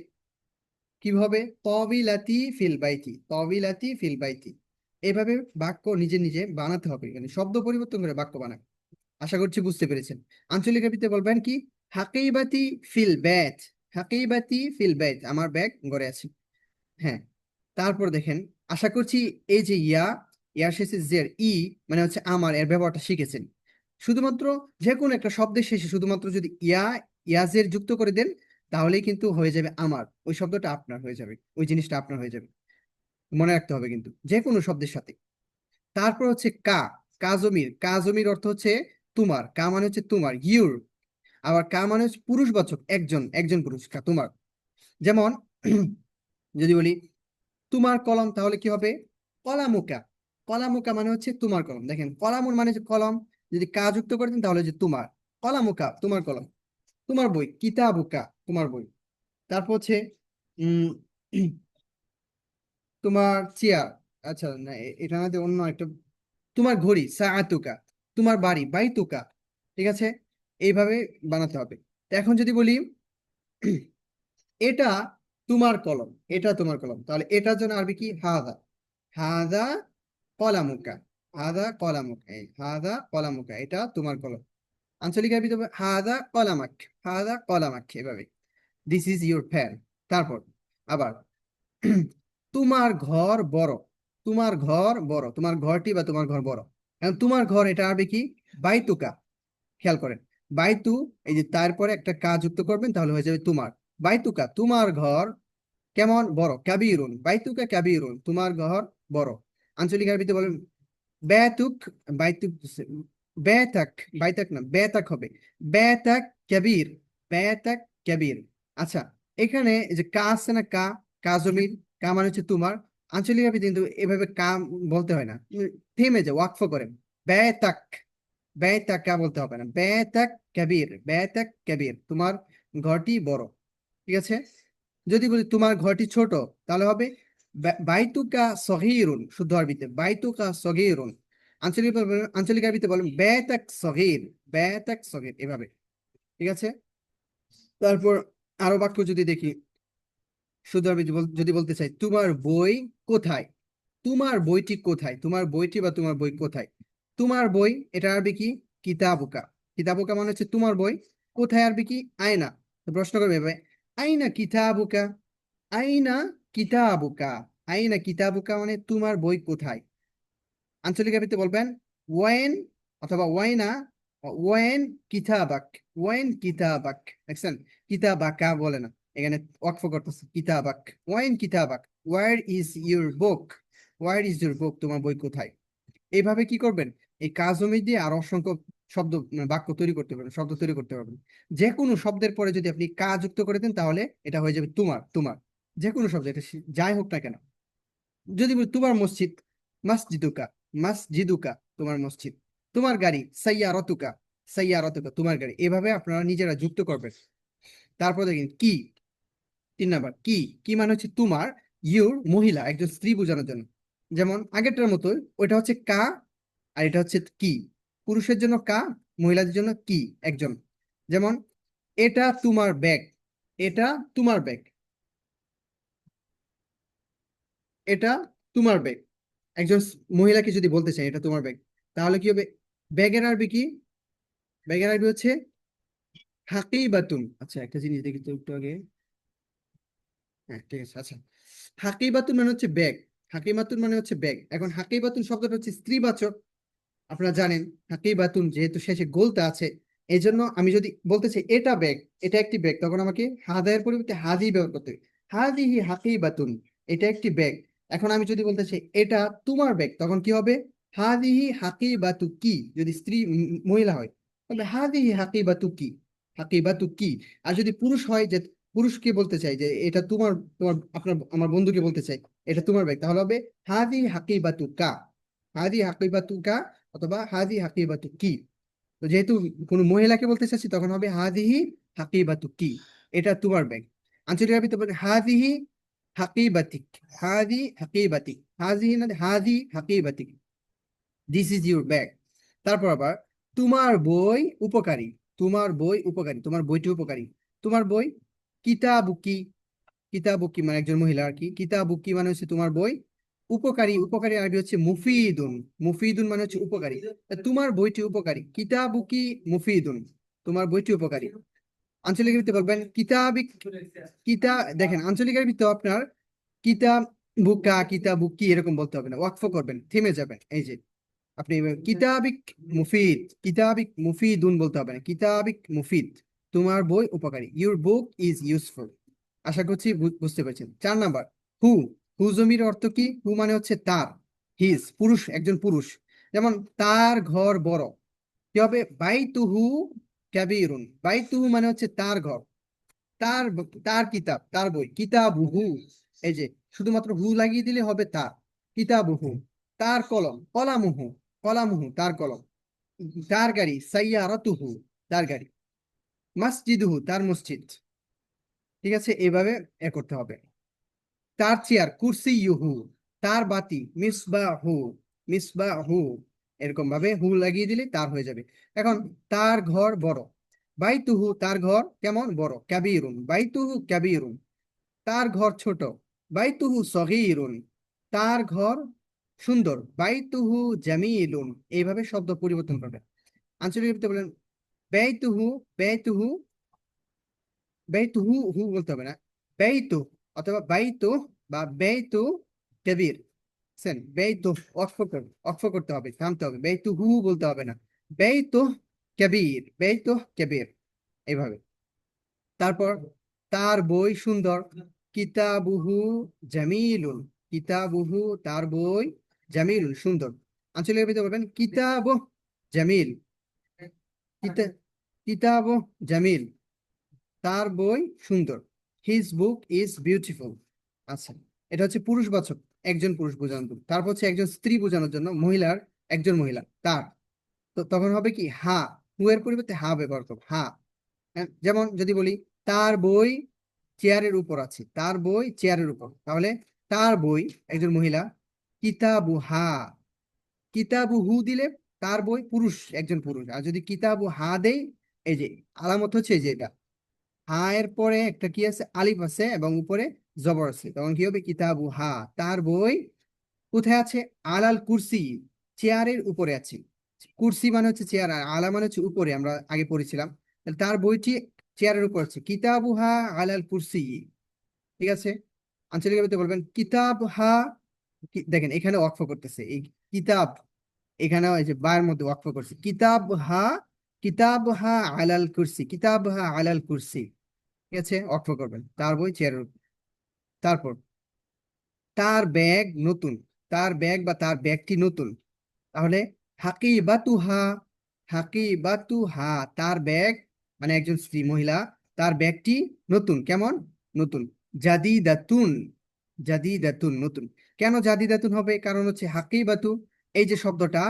কিভাবে? তবিলাতি ফিল বাইতি, তবিলাতি ফিল বাইতি। এভাবে বাক্য নিজে নিজে বানাতে হবে, মানে শব্দ পরিবর্তন করে বাক্য বানাবে। আশা করছি বুঝতে পেরেছেন। আঞ্চলিক লিপিতে বলবেন কি? হাকিবাতি ফিল ব্যাট। হাকিবাতি ফিল ব্যাট, আমার ব্যাগ ঘরে আছে। হ্যাঁ। তারপর দেখেন, আশা করছি এই যে ইয়ার শেষে জের ই, মানে হচ্ছে আমার, এর ব্যবহারটা শিখেছেন। শুধুমাত্র যে কোনো একটা শব্দের শেষে শুধুমাত্র যদি ইয়াজের যুক্ত করে দেন, তাহলেই কিন্তু হয়ে যাবে আমার, ওই শব্দটা আপনার হয়ে যাবে, ওই জিনিসটা আপনার হয়ে যাবে। মনে রাখতে হবে কিন্তু যে কোনো শব্দের সাথে। তারপর হচ্ছে কা। কাজমির, কাজমির অর্থ হচ্ছে তোমার, কা মানে হচ্ছে তোমার, ইউর। আবার কা মানে হচ্ছে পুরুষবাচক, একজন, একজন পুরুষ, কা তোমার। যেমন যদি বলি তোমার কলম, তাহলে কি হবে? কলামুকা। কলামুকা মানে হচ্ছে তোমার কলম। দেখেন কলামুর মানে হচ্ছে কলম, যদি কা যুক্ত করে দেন তাহলে যে তোমার। কলামুকা তোমার কলম। তোমার বই, কিতাবুকা তোমার বই। তারপর হচ্ছে উম তোমার চেয়ার। আচ্ছা না, এটা না, অন্য একটা। তোমার ঘড়ি, সাআতুকা। তোমার বাড়ি, বাইতুকা। ঠিক আছে, এইভাবে বানাতে হবে। তো এখন যদি বলি এটা তোমার কলম, এটা তোমার কলম, তাহলে এটার জন্য আরবি কি? হাদা। হাদা কলামুকা। হাদা কলামুকা, এই হাদা কলামুকা, এটা তোমার কলম। আঞ্চলিক আরবি তবে হাদা কলামাক। হাদা কলামাক, এভাবে। This is your fan. তারপর আবার তোমার ঘর বড়। তোমার ঘর বড়, তোমার ঘরটি বা তোমার ঘর বড়। এখন তোমার ঘর, এটা আরবি কি? বাইতুকা। খেয়াল করেন, বাইতু, এই যে তারপরে একটা কা যুক্ত করবেন তাহলে হয়ে যাবে তোমার। বাইতুকা তোমার ঘর কেমন? বড়। কাবিরুন, বাইতুকা কাবিরুন, তোমার ঘর বড়। আঞ্চলিক আরবিতে বলেন বেতুক। বাইতুক, বেতাক, বাইতাক না, বেতাক হবে। বেতাক কাবির, বেতাক কাবির। আচ্ছা, এখানে এই যে কা আছে না, কা, কা জমির, কা মানে হচ্ছে তোমার। আঞ্চলিক আরবিতে কিন্তু এভাবে কা বলতে হয় না, থেমে যায়, ওয়াকফ করেন। বেতাক, বেতাকা বলতে হবে না, বেতাক কাবির, বেতাক কাবির, তোমার ঘরটি বড়। ঠিক আছে। যদি বলি তোমার ঘরটি ছোট, তাহলে হবে বাইতুকা সগীরুন, শুদ্ধ আরবিতে বাইতুকা সগীরুন। আঞ্চলিক আরবিতে বলেন বেতাক সগীর, বেতাক সগীর, এভাবে। ঠিক আছে। তারপর আরো বাক্য যদি দেখি, শুদ্ধ আরবিতে যদি বলতে চাই তোমার বই কোথায়? তোমার বইটি কোথায়? তোমার বইটি বা তোমার বই কোথায়? তোমার বই, এটা আরবি কি? কিতাবুকা। কিতাবুকা মানে হচ্ছে তোমার বই। কোথায় আরবি কি? আয়না। তো প্রশ্ন করবে ভাই, আইনা কিতাবুকা। আইনা কিতাবুকা। আইনা কিতাবুকা মানে তোমার বই কোথায়। আঞ্চলিক আরবিতে বলবেন ওয়েন, অথবা ওয়াইনা, ওয়েন কিতাবাক। ওয়েন কিতাবাক। দেখছেন, কিতাবাকা বলে না, এখানে ওয়াকফ করতেছে, কিতাবাক। ওয়েন কিতাবাক, where is your book. Where is your book, তোমার বই কোথায়। এইভাবে কি করবেন? এই কাজমি দিয়ে আর অসংখ্য শব্দ, মানে বাক্য তৈরি করতে পারবেন, শব্দ তৈরি করতে পারবেন। যে কোনো শব্দের পরে যদি আপনি কা যুক্ত করে দেন, তাহলে এটা হয়ে যাবে তোমার, তোমার। যে কোনো শব্দ, এটা যাই হোক না কেন। যদি বলি তোমার মসজিদ, মাসজিদুকা। মাসজিদুকা তোমার মসজিদ। তোমার গাড়ি, সাইয়ারতুকা। সাইয়ারতুকা তোমার গাড়ি। এভাবে আপনারা নিজেরা যুক্ত করবেন। তারপর দেখেন কি, 3 নাম্বার কি। কি মানে হচ্ছে তোমার, ইউর মহিলা, একজন স্ত্রী বোঝানোর জন্য। যেমন আগেরটার মতো, ওইটা হচ্ছে কা আর এটা হচ্ছে কি। পুরুষের জন্য কা, মহিলাদের জন্য কি একজন। যেমন এটা তোমার ব্যাগ, এটা তোমার ব্যাগ, এটা তোমার ব্যাগ। একজন মহিলাকে যদি বলতে চাই এটা তোমার ব্যাগ, তাহলে কি হবে? ব্যাগের আরবি কি? ব্যাগের আরবি হচ্ছে হাকিবাতুন। আচ্ছা একটা জিনিস দেখি তো একটু আগে। হ্যাঁ ঠিক আছে। আচ্ছা, হাকিবাতুন মানে হচ্ছে ব্যাগ, হাকিমাতুন মানে হচ্ছে ব্যাগ। এখন হাকিবাতুন শব্দটা হচ্ছে স্ত্রীবাচক, আপনারা জানেন। হাকিবাতুন যেহেতু শেষে গোলতা আছে, এই জন্য আমি যদি বলতে চাই এটা ব্যাগ, এটা একটি ব্যাগ, তখন আমাকে হাদায়ের পরিবর্তে হাদি ব্যবহার করতে হবে। হাদিহি হাকিবাতুন, এটা একটি ব্যাগ। এখন আমি যদি বলতে চাই এটা তোমার ব্যাগ, তখন কি হবে? হাদিহি হাকিবাতু কি, যদি স্ত্রী মহিলা হয় তবে হাদিহি হাকিবাতু কি, হাকিবাতু কি। আর যদি পুরুষ হয়, যে পুরুষকে বলতে চাই যে এটা তোমার, তোমার আপনার আমার বন্ধুকে বলতে চাই এটা তোমার ব্যাগ, তাহলে হবে হাদি হাকিবাতু কা, হাদি হাকিবাতু কা, অথবা হাদি হাকিবাতু কি। তো যেহেতু কোনো মহিলাকে বলতে চাচ্ছি, তখন হবে হাদিহি হাকিবাতু কি, এটা তোমার ব্যাগ। আঞ্চলিক আরবিতে বলে হাদিহি হাকিবাতিক, হাদি হাকিবাতিক, হাদিহি না হাদি হাকিবাতিক, দিস ইজ ইউর ব্যাগ। তারপর আবার তোমার বই উপকারী, তোমার বই উপকারী, তোমার বইটি উপকারী। তোমার বই কিতাবুকি, কিতাবুকি মানে একজন মহিলা আর কি। কিতাবুকি মানে হচ্ছে তোমার বই উপকারী, উপকারী আরবি হচ্ছে মুফিদুন, মুফিদুন মানে হচ্ছে উপকারী। তা তোমার বইটি উপকারী, কিতাবুকি মুফিদুন, তোমার বইটি উপকারী। আঞ্চলিক আরবিতে বলবেন কিতাবিক, কিতা, দেখেন আঞ্চলিক আরবিতে আপনার কিতাব বুকা কিতাবুকি এরকম বলতে হবে না, ওয়াকফ করবেন, থেমে যাবেন। এই যে আপনি কিতাবিক মুফিদ, কিতাবিক মুফিদুন বলতে হবে না, কিতাবিক মুফিদ, তোমার বই উপকারী, ইউর বুক ইজ ইউজফুল। আশা করছি বুঝতে পেরেছেন। 4 নাম্বার, হু, হু জমির অর্থ কি? হু মানে হচ্ছে তার, হিজ পুরুষ, একজন পুরুষ। যেমন তার ঘর বড়, কি হবে? বাইতুহু কাবীরুন, বাইতুহু মানে হচ্ছে তার ঘর, তার তার কিতাব, তার বই, কিতাবুহু। এই যে শুধুমাত্র হু লাগিয়ে দিলে হবে তার, কিতাবুহু। তার কলম, কলামুহু, কলামুহু তার কলম। তার গাড়ি, সাইয়ারাতুহু তার গাড়ি। মসজিদুহু তার মসজিদ। ঠিক আছে, এইভাবে করতে হবে। তার চেয়ার, কুরসিয়ুহু, তার বাতি, মিসবাহু, মিসবাহু। এরকম ভাবে হু লাগিয়ে দিলে তার হয়ে যাবে। এখন তার ঘর বড়, বাইতুহু তার ঘর কেমন? বড়, কাবীরুন, বাইতুহু কাবীরুন। তার ঘর ছোট, বাইতুহু সগীরুন, তার ঘর সুন্দর, বাইতুহু জামিলুন। এইভাবে শব্দ পরিবর্তন করবে। আঞ্চলিক ভাবে বলেন ব্যয়তুহু, ব্যয়তুহু, ব্যয়তুহু হু বলতে হবে না, ব্যয়তু অথবা বাইতু বা ব্যয়তু কবির। সেন ব্যয়তু, অক্ষ করতে হবে, থামতে হবে, ব্যয়তু হু বলতে হবে না, ব্যয়তু কবির, ব্যয়তু কবির, এইভাবে। তারপর তার বই সুন্দর, কিতাবুহু জামিলুন, কিতাবুহু তার বই, জামিলুন সুন্দর। আঞ্চলিক ভাবে বলবেন কিতাব জামিল, কিতা- কিতাব জামিল, তার বই সুন্দর, হিজ বুক ইজ বিউটিফুল। আচ্ছা, এটা হচ্ছে পুরুষবাচক, একজন পুরুষ বোঝানোর জন্য। তারপর হচ্ছে একজন স্ত্রী বোঝানোর জন্য, মহিলার, একজন মহিলা তার। তো তখন হবে কি হা, হু এর পরিবর্তে হা ব্যবহার করবো, হা। হ্যাঁ, যেমন যদি বলি তার বই চেয়ারের উপর আছে, তার বই চেয়ারের উপর, তাহলে তার বই, একজন মহিলা, কিতাবু হা, কিতাবু হু দিলে তার বই পুরুষ, একজন পুরুষ। আর যদি কিতাবু হা দেই, এই যে আলামত হচ্ছে এই যে এটা, হা এর পরে একটা কি আছে? আলিফ আছে এবং উপরে জবর আছে, তখন কি হবে? কিতাবু হা, তার বই কোথায় আছে? আলাল কুরসি, চেয়ারের উপরে আছে। কুরসি মানে হচ্ছে চেয়ার, আর আলা মানে হচ্ছে উপরে, আমরা আগে পড়েছিলাম। তাহলে তার বইটি চেয়ারের উপর আছে, কিতাবু হা আলাল কুরসি। ঠিক আছে, আঞ্চলিক ভাবে বলবেন কিতাব হা, দেখেন এখানে ওয়াকফ করতেছে এই কিতাব, এখানেও এই যে বায়ের মধ্যে ওয়াকফ করছে, কিতাব হা, কিতাব হা আলাল কুরসি, কিতাব হা আলাল কুরসি। ঠিক আছে, অক্ষ করবেন, তার বই চেয়ারের উপর। তারপর তার ব্যাগ নতুন, তার ব্যাগ বা তার ব্যাগটি নতুন, তাহলে হাকিবাতুহা, হাকিবাতুহা তার ব্যাগ, মানে একজন স্ত্রী মহিলা, তার ব্যাগটি নতুন, কেমন? নতুন, জাদিদাতুন, জাদিদাতুন নতুন। কেন জাদিদাতুন হবে? কারণ হচ্ছে হাকিবাতু, এই যে শব্দটা,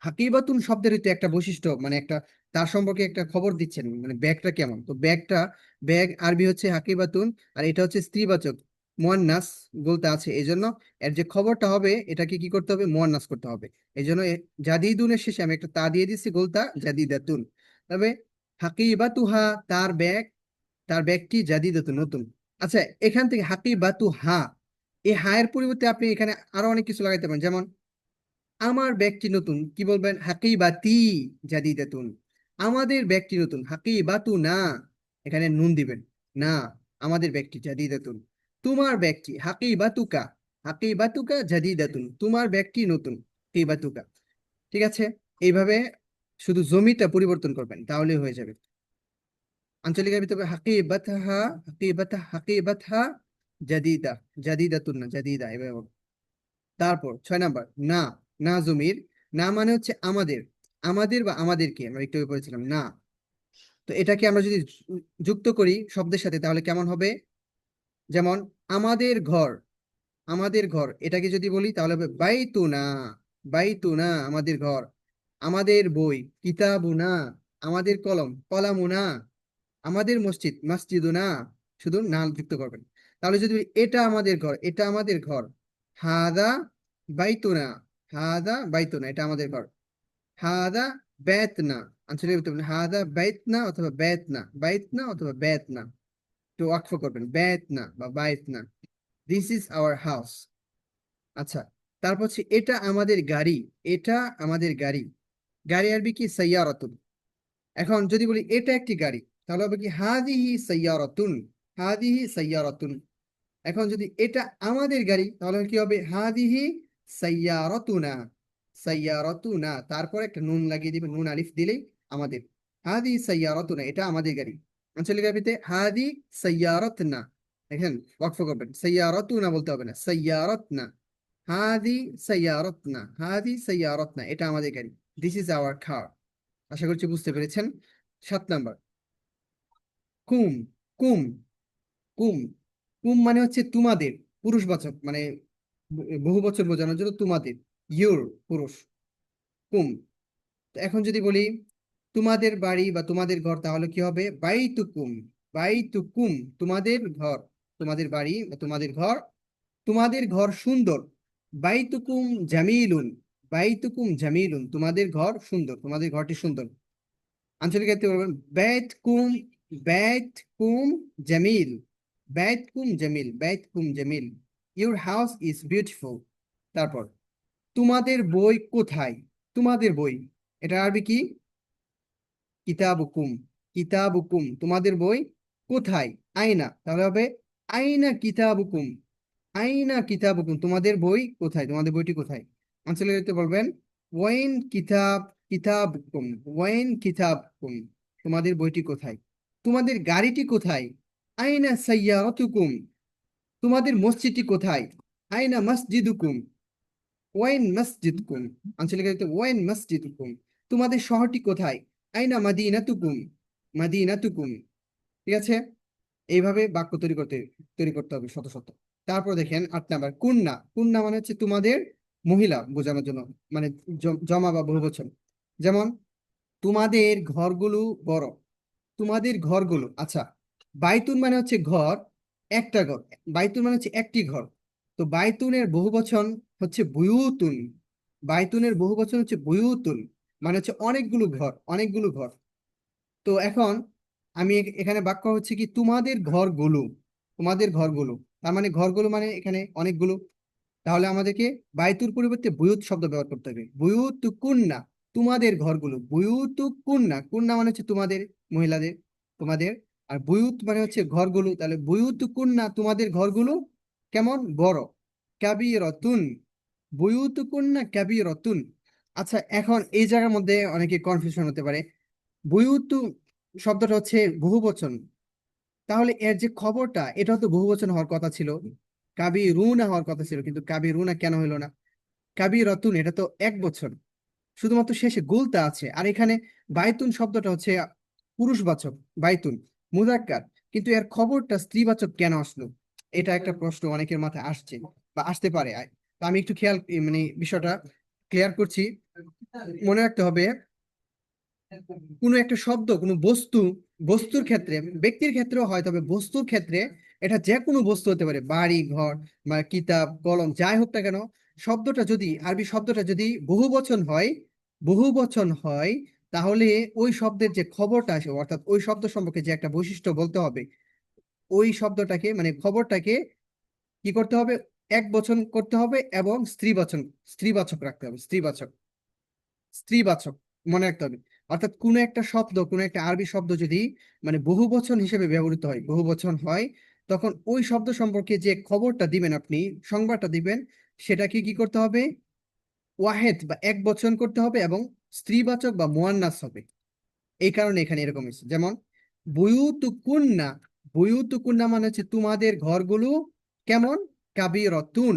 হাকিবাতুন শব্দের তো একটা বৈশিষ্ট্য, মানে একটা তার সম্পর্কে একটা খবর দিচ্ছেন, মানে ব্যাগটা কেমন। তো ব্যাগটা, ব্যাগ আরবি হচ্ছে হাকিবাতুন, আর এটা হচ্ছে স্ত্রীবাচক, মুয়ান্নাস বলতে আছে, এই জন্য এর যে খবরটা হবে এটাকে কি করতে হবে, মুয়ান্নাস করতে হবে। এই জন্য জাদিদুনের শেষে আমি একটা তা দিয়ে দিচ্ছি, গোলতা জাদিদাতুন। তবে হাকিবাতুহা, তার ব্যাগ, তার ব্যাগটি জাদিদাতুন, নতুন। আচ্ছা, এখান থেকে হাকিবাতুহা, এই হায়ের পরিবর্তে আপনি এখানে আরো অনেক কিছু লাগাইতে পারেন, যেমন আমার ব্যাগটি নতুন, কি বলবেন, হাকিবাতি জাদিদাতুন। আমাদের ব্যাগটি নতুন, হাকিবাতু না, এখানে নুন দিবেন, না, আমাদের ব্যাগটি জাদিদাতুন। তোমার ব্যাগটি হাকিবাতুকা, হাকিবাতুকা জাদিদাতুন, তোমার ব্যাগটি নতুন, হাকিবাতুকা। ঠিক আছে, এইভাবে শুধু জমিটা পরিবর্তন করবেন তাহলেই হয়ে যাবে। আঞ্চলিকের ভিতরে হাকিবাতহা, হাকিবাতহা জাদিদা, জাদিদাতুন না, জাদিদা, এভাবে বলবেন। তারপর 6 নাম্বার, না, না জমির, না মানে হচ্ছে আমাদের, আমাদের বা আমাদেরকে, আমরা একটু আগে পড়েছিলাম না। তো এটাকে আমরা যদি যুক্ত করি শব্দের সাথে তাহলে কেমন হবে, যেমন আমাদের ঘর, আমাদের ঘর, এটাকে যদি বলি তাহলে হবে বাইতুনা, বাইতুনা আমাদের ঘর। আমাদের বই কিতাবুনা, আমাদের কলম কলামুনা, আমাদের মসজিদ মসজিদুনা, শুধু না যুক্ত করবেন। তাহলে যদি বলি, এটা আমাদের ঘর, এটা আমাদের ঘর, হাদা বাইতুনা, হাদা বাইতুনা, এটা আমাদের ঘর। হাদা বেতনা, আঞ্চলিক উত্তর বলবেন, হাদা বাইতনা অথবা বেতনা, বাইতনা অথবা বেতনা, তো ওয়াকফ করবেন, বেতনা বা বাইতনা। This is our house. আচ্ছা, তারপর হচ্ছে এটা আমাদের গাড়ি, এটা আমাদের গাড়ি, গাড়ি আরবি কি, সাইয়ারাতুন। এখন যদি বলি এটা একটি গাড়ি তাহলে হবে কি, হাদিহি সাইয়ারাতুন, হাদিহি সাইয়ারাতুন। এখন যদি এটা আমাদের গাড়ি তাহলে কি হবে, হাদিহি সাইয়ারাতুনা, সাইয়ারাতুনা, তারপর একটা নুন লাগিয়ে দিবেন, নুন আলিফ দিলেই আমাদের, হাদি সাইয়ারাতুনা, এটা আমাদের গাড়ি। আঞ্চলিক আরবিতে হাদি সাইয়ারাতনা, দেখেন ওয়াকফ করবেন, সাইয়ারাতুনা বলতে হবে না, সাইয়ারাতনা, হাদি সাইয়ারাতনা, হাদি সাইয়ারাতনা, এটা আমাদের গাড়ি, দিস ইজ আওয়ার কার। আশা করছি বুঝতে পেরেছেন। 7 নাম্বার, কুম, কুম, কুম, কুম মানে হচ্ছে তোমাদের, পুরুষবাচক মানে বহু বছর বোঝানোর জন্য তোমাদের, ইউর, পুরুষ, কুম। তো এখন যদি বলি তোমাদের বাড়ি বা তোমাদের ঘর তাহলে কি হবে, বাইতুকুম, বাইতুকুম, তোমাদের ঘর, তোমাদের বাড়ি বা তোমাদের ঘর, তোমাদের ঘর সুন্দর, বাইতুকুম জামিলুন, বাইতুকুম জামিলুন, তোমাদের ঘর সুন্দর, তোমাদের ঘরটি সুন্দর। আঞ্চলিক ক্ষেত্রে বলবেন বেত কুম, বেত কুম জামিল, বেত কুম জামিল, বেত কুম Jamil, your house is beautiful. তারপর তোমাদের বই কোথায়, তোমাদের বই, এটা আরবি কি, কিতাবুকুম, কিতাবুকুম, তোমাদের বই কোথায়, আয়না, তাহলে হবে আয়না কিতাবুকুম, আইনা কিতাবুকুম, তোমাদের বই কোথায়, তোমাদের বইটি কোথায়। আনসার লিখতে বলবেন ওয়াইন কিতাব, কিতাবুকুম, ওয়াইন কিতাবুকুম, তোমাদের বইটি কোথায়। তোমাদের গাড়িটি কোথায়, আইনা সাইয়ারাতুকুম, তোমাদের মসজিদটি কোথায়, আইনা মসজিদুকুম, ওয়াইন মসজিদুকুম। আনসার লিখতে ওয়াইন মসজিদুকুম, তোমাদের শহরটি কোথায়, আইনা মাদিনাতুকুম, মাদিনাতুকুম। ঠিক আছে, এইভাবে বাক্য তৈরি করতে হবে শত শত। তারপর দেখেন 8 নাম্বার, কুন্না, কুন্না মানে হচ্ছে তোমাদের, মহিলা বোঝানোর জন্য, মানে জমা বা বহুবচন। যেমন তোমাদের ঘরগুলো বড়, তোমাদের ঘরগুলো, আচ্ছা, বাইতুন মানে হচ্ছে ঘর, একটা ঘর, বাইতুন মানে হচ্ছে একটি ঘর। তো বাইতুনের বহুবচন হচ্ছে বুয়ুতুন, বাইতুনের বহুবচন হচ্ছে বুয়ুতুন, মানে হচ্ছে অনেকগুলো ঘর, অনেকগুলো ঘর। তো এখন আমি এখানে বাক্য হচ্ছে কি, তোমাদের ঘরগুলো, তোমাদের ঘরগুলো, তার মানে ঘরগুলো মানে এখানে অনেকগুলো। তাহলে আমাদেরকে বাইতুর পরিবর্তে বুয়ুত শব্দ ব্যবহার করতে হবে, বুয়ুত কুন্না, তোমাদের ঘরগুলো, বুয়ুত কুন্না, কুন্না মানে হচ্ছে তোমাদের, মহিলাদের, তোমাদের। আর বুয়ুত মানে হচ্ছে ঘরগুলো, তাহলে বুয়ুত কুন্না, তোমাদের ঘরগুলো কেমন, বড়, কাবিরতুন, বুয়ুত কুন্না কাবিরতুন। আচ্ছা, এখন এই জায়গার মধ্যে অনেকে কনফিউশন হতে পারে, বুয়ুতু শব্দটা হচ্ছে বহুবচন, তাহলে এর যে খবরটা এটা তো বহুবচন হওয়ার কথা ছিল, কাবি রুনা হওয়ার কথা ছিল, কিন্তু কাবি রুনা কেন হলো না, কাবি রতুন, এটা তো এক বছর, শুধুমাত্র শেষে গুলতা আছে। আর এখানে বাইতুন শব্দটা হচ্ছে পুরুষবাচক, বাইতুন মুজাক্কার, কিন্তু এর খবরটা স্ত্রীবাচক কেন আসলো, এটা একটা প্রশ্ন অনেকের মাথায় আসছে বা আসতে পারে। তো আমি একটু মানে বিষয়টা ক্লিয়ার করছি। মনে রাখতে হবে, কোনো একটা শব্দ, কোনো বস্তু, বস্তুর ক্ষেত্রে, ব্যক্তির ক্ষেত্রেও হয়, তবে বস্তুর ক্ষেত্রে এটা যে কোনো বস্তু হতে পারে, বাড়ি ঘর বা কিতাব কলম যাই হোক না কেন। শব্দটা যদি আরবি শব্দটা যদি বহুবচন হয় তাহলে ওই শব্দের যে খবরটা আসে, অর্থাৎ ওই শব্দ সম্পর্কে যে একটা বৈশিষ্ট্য বলতে হবে, ওই শব্দটাকে মানে খবরটাকে কি করতে হবে, এক বচন করতে হবে এবং স্ত্রীবাচক রাখতে হবে, স্ত্রীবাচক স্ত্রীবাচক মনে রাখতে হবে। অর্থাৎ কোনো একটা আরবি শব্দ যদি মানে বহুবচন হিসেবে ব্যবহৃত হয়, বহুবচন হয়, তখন ওই শব্দ সম্পর্কে যে খবরটা দিবেন আপনি, সংবাদটা দিবেন, সেটাকে কি করতে হবে, ওয়াহেদ বা এক বচন করতে হবে এবং স্ত্রীবাচক বা মুয়ান্নাস হবে। এই কারণে এখানে এরকম হয়েছে। যেমন বুয়ুতুকুন্না, বুয়ুতুকুন্না মানে হচ্ছে তোমাদের ঘরগুলো কেমন, কাবিরতুন।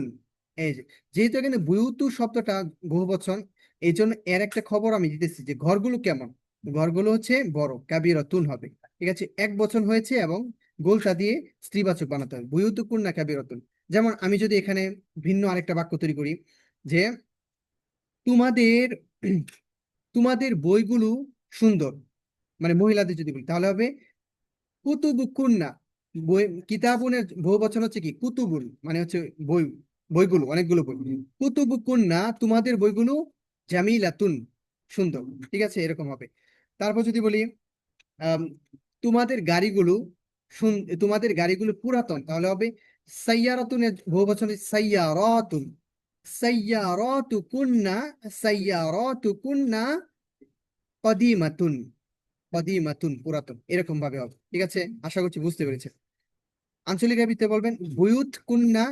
এই যে, যেহেতু এখানে বুয়ুতু শব্দটা বহুবচন, এই জন্য এর একটা খবর আমি দিতেছি যে ঘরগুলো কেমন, ঘরগুলো হচ্ছে বড়, কাবিরতুন হবে। ঠিক আছে, এক বচন হয়েছে এবং গোলটা দিয়ে স্ত্রীবাচক বানাতে হবে, বুয়ুতুকুন্না কাবিরতুন। যেমন আমি যদি এখানে ভিন্ন আরেকটা বাক্য তৈরি করি যে তোমাদের তোমাদের বইগুলো সুন্দর, মানে মহিলাদের যদি বলি তাহলে হবে কুতুবুকুন্না। বই, কিতাবুনের বহু বচন হচ্ছে কি, কুতুবুন মানে হচ্ছে বই, বইগুলো অনেকগুলো বই। কুতুবুকুন্না তোমাদের বইগুলো জামিলাতুন সুন্দর। ঠিক আছে, এরকম হবে। তারপর যদি বলি আম, তোমাদের গাড়িগুলো তোমাদের গাড়িগুলো পুরাতন, তাহলে হবে সাইয়ারাতুনের বহু বচন হচ্ছে সাইয়ারাতুন। সাইয়ারাতুকুন্না, সাইয়ারাতুকুন্না কদিমাতুন, কদিমাতুন পুরাতন, এরকম ভাবে হবে। ঠিক আছে, আশা করছি বুঝতে পেরেছেন। আঞ্চলিক ভাবে বলবেন বুয়ুত কুন্না,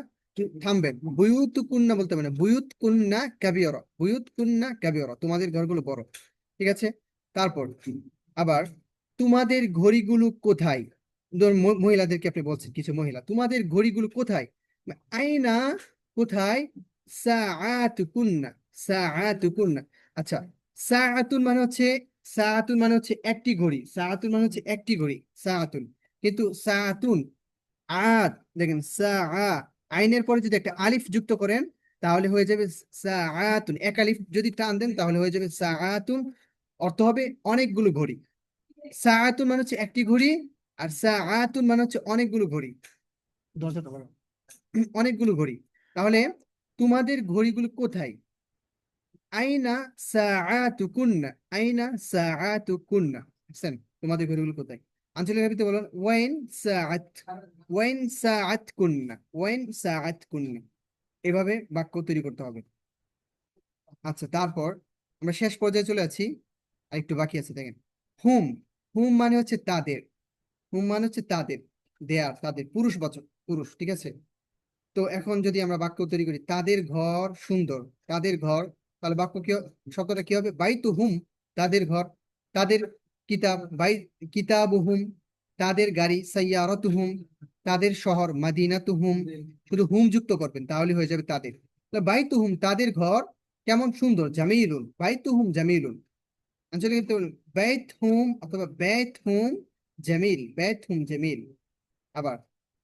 থামবেন, বুয়ুত কুন্না বলতে মানে বুয়ুত কুন্না কাবিয়র, বুয়ুত কুন্না কাবিয়র, তোমাদের ঘরগুলো বড়। ঠিক আছে। তারপর আবার তোমাদের ঘড়িগুলো কোথায়, ধর মহিলাদেরকে আপনি বলছেন, কিছু মহিলা, তোমাদের ঘড়িগুলো কোথায়, আইনা, কোথায়, সাআতুকুন্না, সাআতুকুন্না। আচ্ছা, সাআতুন মানে হচ্ছে, সাআতুন মানে হচ্ছে একটি ঘড়ি, সাআতুন মানে হচ্ছে একটি ঘড়ি, সাআতুন। কিন্তু সাআতুন আত, দেখেন আইনের পরে যদি একটা আলিফ যুক্ত করেন তাহলে হয়ে যাবে সাআতুন, এক আলিফ যদি টান দেন তাহলে হয়ে যাবে সাআতুন, অর্থ হবে অনেকগুলো ঘড়ি। সাআতুন মানে হচ্ছে একটি ঘড়ি, আর সাআতুন মানে হচ্ছে অনেকগুলো ঘড়ি, দরজাটা বড়। অনেকগুলো ঘড়ি। তাহলে তোমাদের ঘড়িগুলো কোথায়, আইনা সাআতুকুন্না, আইনা সাআতুকুন্না, বুঝছেন, তোমাদের ঘড়িগুলো কোথায়। আঞ্চলিক ভাবে বলুন ওয়াইন সাআত, ওয়াইন সাআত কুন্না, ওয়াইন সাআত কুন্না, এভাবে বাক্য তৈরি করতে হবে। আচ্ছা, তারপর আমরা শেষ পর্যায়ে চলে আছি, আর একটু বাকি আছে, দেখেন হুম, হুম মানে হচ্ছে তাদের, হুম মানে হচ্ছে তাদের, দেয়ার, তাদের পুরুষবাচক, পুরুষ। ঠিক আছে। তো এখন যদি আমরা বাক্য তৈরি করি তাদের ঘর সুন্দর, তাদের ঘর, তাহলে বাক্য কি শব্দটা কি হবে, বাইতু হুম, তাদের ঘর। তাদের কিতাব, কিতাবু হুম। তাদের গাড়ি, সাইয়ারাতু হুম। তাদের শহর, মাদিনাতু হুম। শুধু হুম যুক্ত করবেন তাহলে হয়ে যাবে তাদের। বাইতু হুম তাদের ঘর কেমন, সুন্দর, জামিলুন, বাইতু হুম জামিলুন। আঞ্চলিক ক্ষেত্রে বলুন বাইত হুম অথবা বাইত হুম জামিল, বাইত হুম জামিল। আবার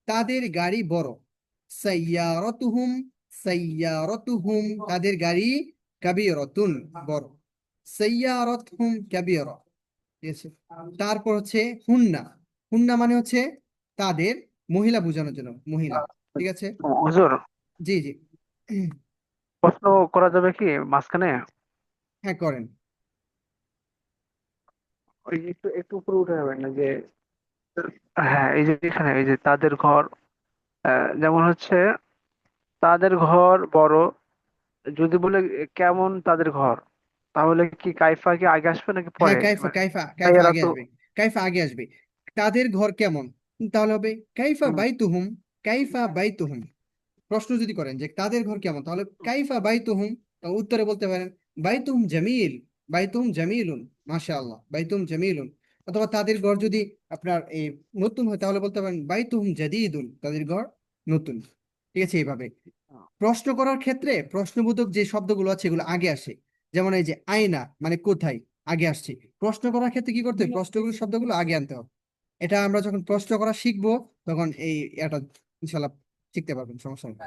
তাদের গাড়ি বড়, সাইয়ারতুহুম, সাইয়ারতুহুম তাদের গাড়ি, কাবীরাতুন বড়, সাইয়ারতুহুম কাবীরা। ঠিক আছে। তারপর হচ্ছে হুন্না, হুন্না মানে হচ্ছে তাদের, মহিলা বোঝানোর জন্য, মহিলা। ঠিক আছে। হুজুর, জি জি। প্রশ্ন করা যাবে কি মাঝখানে? হ্যাঁ, করেন। ওই একটু একটু উপরে উঠে যাবেন না যে, হ্যাঁ এই যে এখানে এই যে তাদের ঘর, যেমন হচ্ছে তাদের ঘর বড়, যদি বলে কেমন তাদের ঘর, তাহলে কি কাইফা কি আগে আসবে নাকি হ্যাঁ, পরে? কাইফা, মানে কাইফা, কাইফা তাইয়ারা আগে তো। আসবে, কাইফা আগে আসবে। তাদের ঘর কেমন, তাহলে হবে কাইফা হুম, বাইতুহুম, কাইফা বাইতুহুম। প্রশ্ন যদি করেন যে তাদের ঘর কেমন, তাহলে কাইফা বাইতুহুম, তো উত্তরে বলতে পারেন বাইতুহুম জামিল, বাইতুহুম জামিলুন, মাশাআল্লাহ, বাইতুহুম জামিলুন। অথবা তাদের ঘর যদি আপনার এই নতুন হয় তাহলে বলতে পারেন বাইতুহুম জাদিদুন, তাদের ঘর নতুন। ঠিক আছে, এইভাবে প্রশ্ন করার ক্ষেত্রে প্রশ্নবোধক যে শব্দগুলো আছে এগুলো আগে আসে। যেমন এই যে আয়না মানে কোথায়, আগে আসছে। প্রশ্ন করার ক্ষেত্রে কি করতে হবে, প্রশ্নগুলো শব্দগুলো আগে আনতে হবে। এটা আমরা যখন প্রশ্ন করা শিখবো তখন এটা ইনশাল্লাহ শিখতে পারবেন, সমস্যা নেই।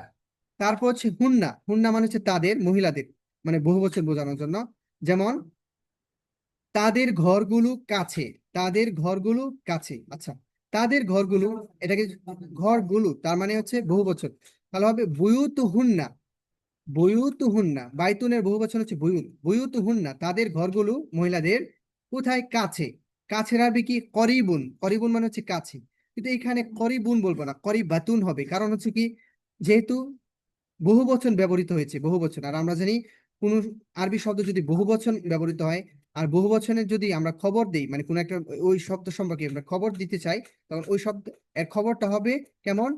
তারপর হচ্ছে হুন্না, হুন্না মানে হচ্ছে তাদের, মহিলাদের, মানে বহু বছর বোঝানোর জন্য। যেমন তাদের ঘরগুলো কাছে, তাদের ঘরগুলো কাছে। আচ্ছা, তাদের ঘরগুলো, এটাকে ঘরগুলো তার মানে হচ্ছে বহু বচন, তাহলে হবে বুয়ুতুহুন্না। বুয়ুতুহুন্না, বাইতুনের বহু বচন হচ্ছে বুয়ুত। বুয়ুতুহুন্না তাদের ঘরগুলো, মহিলাদের, কোথায়? কাছে। কাছের আরবি কি? করিবুন। করিবুন মানে হচ্ছে কাছে, কিন্তু এখানে করিবুন বলবো না, করিবাতুন হবে। কারণ হচ্ছে কি, যেহেতু বহু বচন ব্যবহৃত হয়েছে, বহু বচন। আর আমরা জানি কোন আরবি শব্দ যদি বহু বচন ব্যবহৃত হয়, আর বহু বচনের যদি আমরা খবর দেই, মানে কোন একটা ওই শব্দ সম্পর্কে আমরা খবর দিতে চাই, তখন ওই শব্দ এর খবরটা হবে কেমন?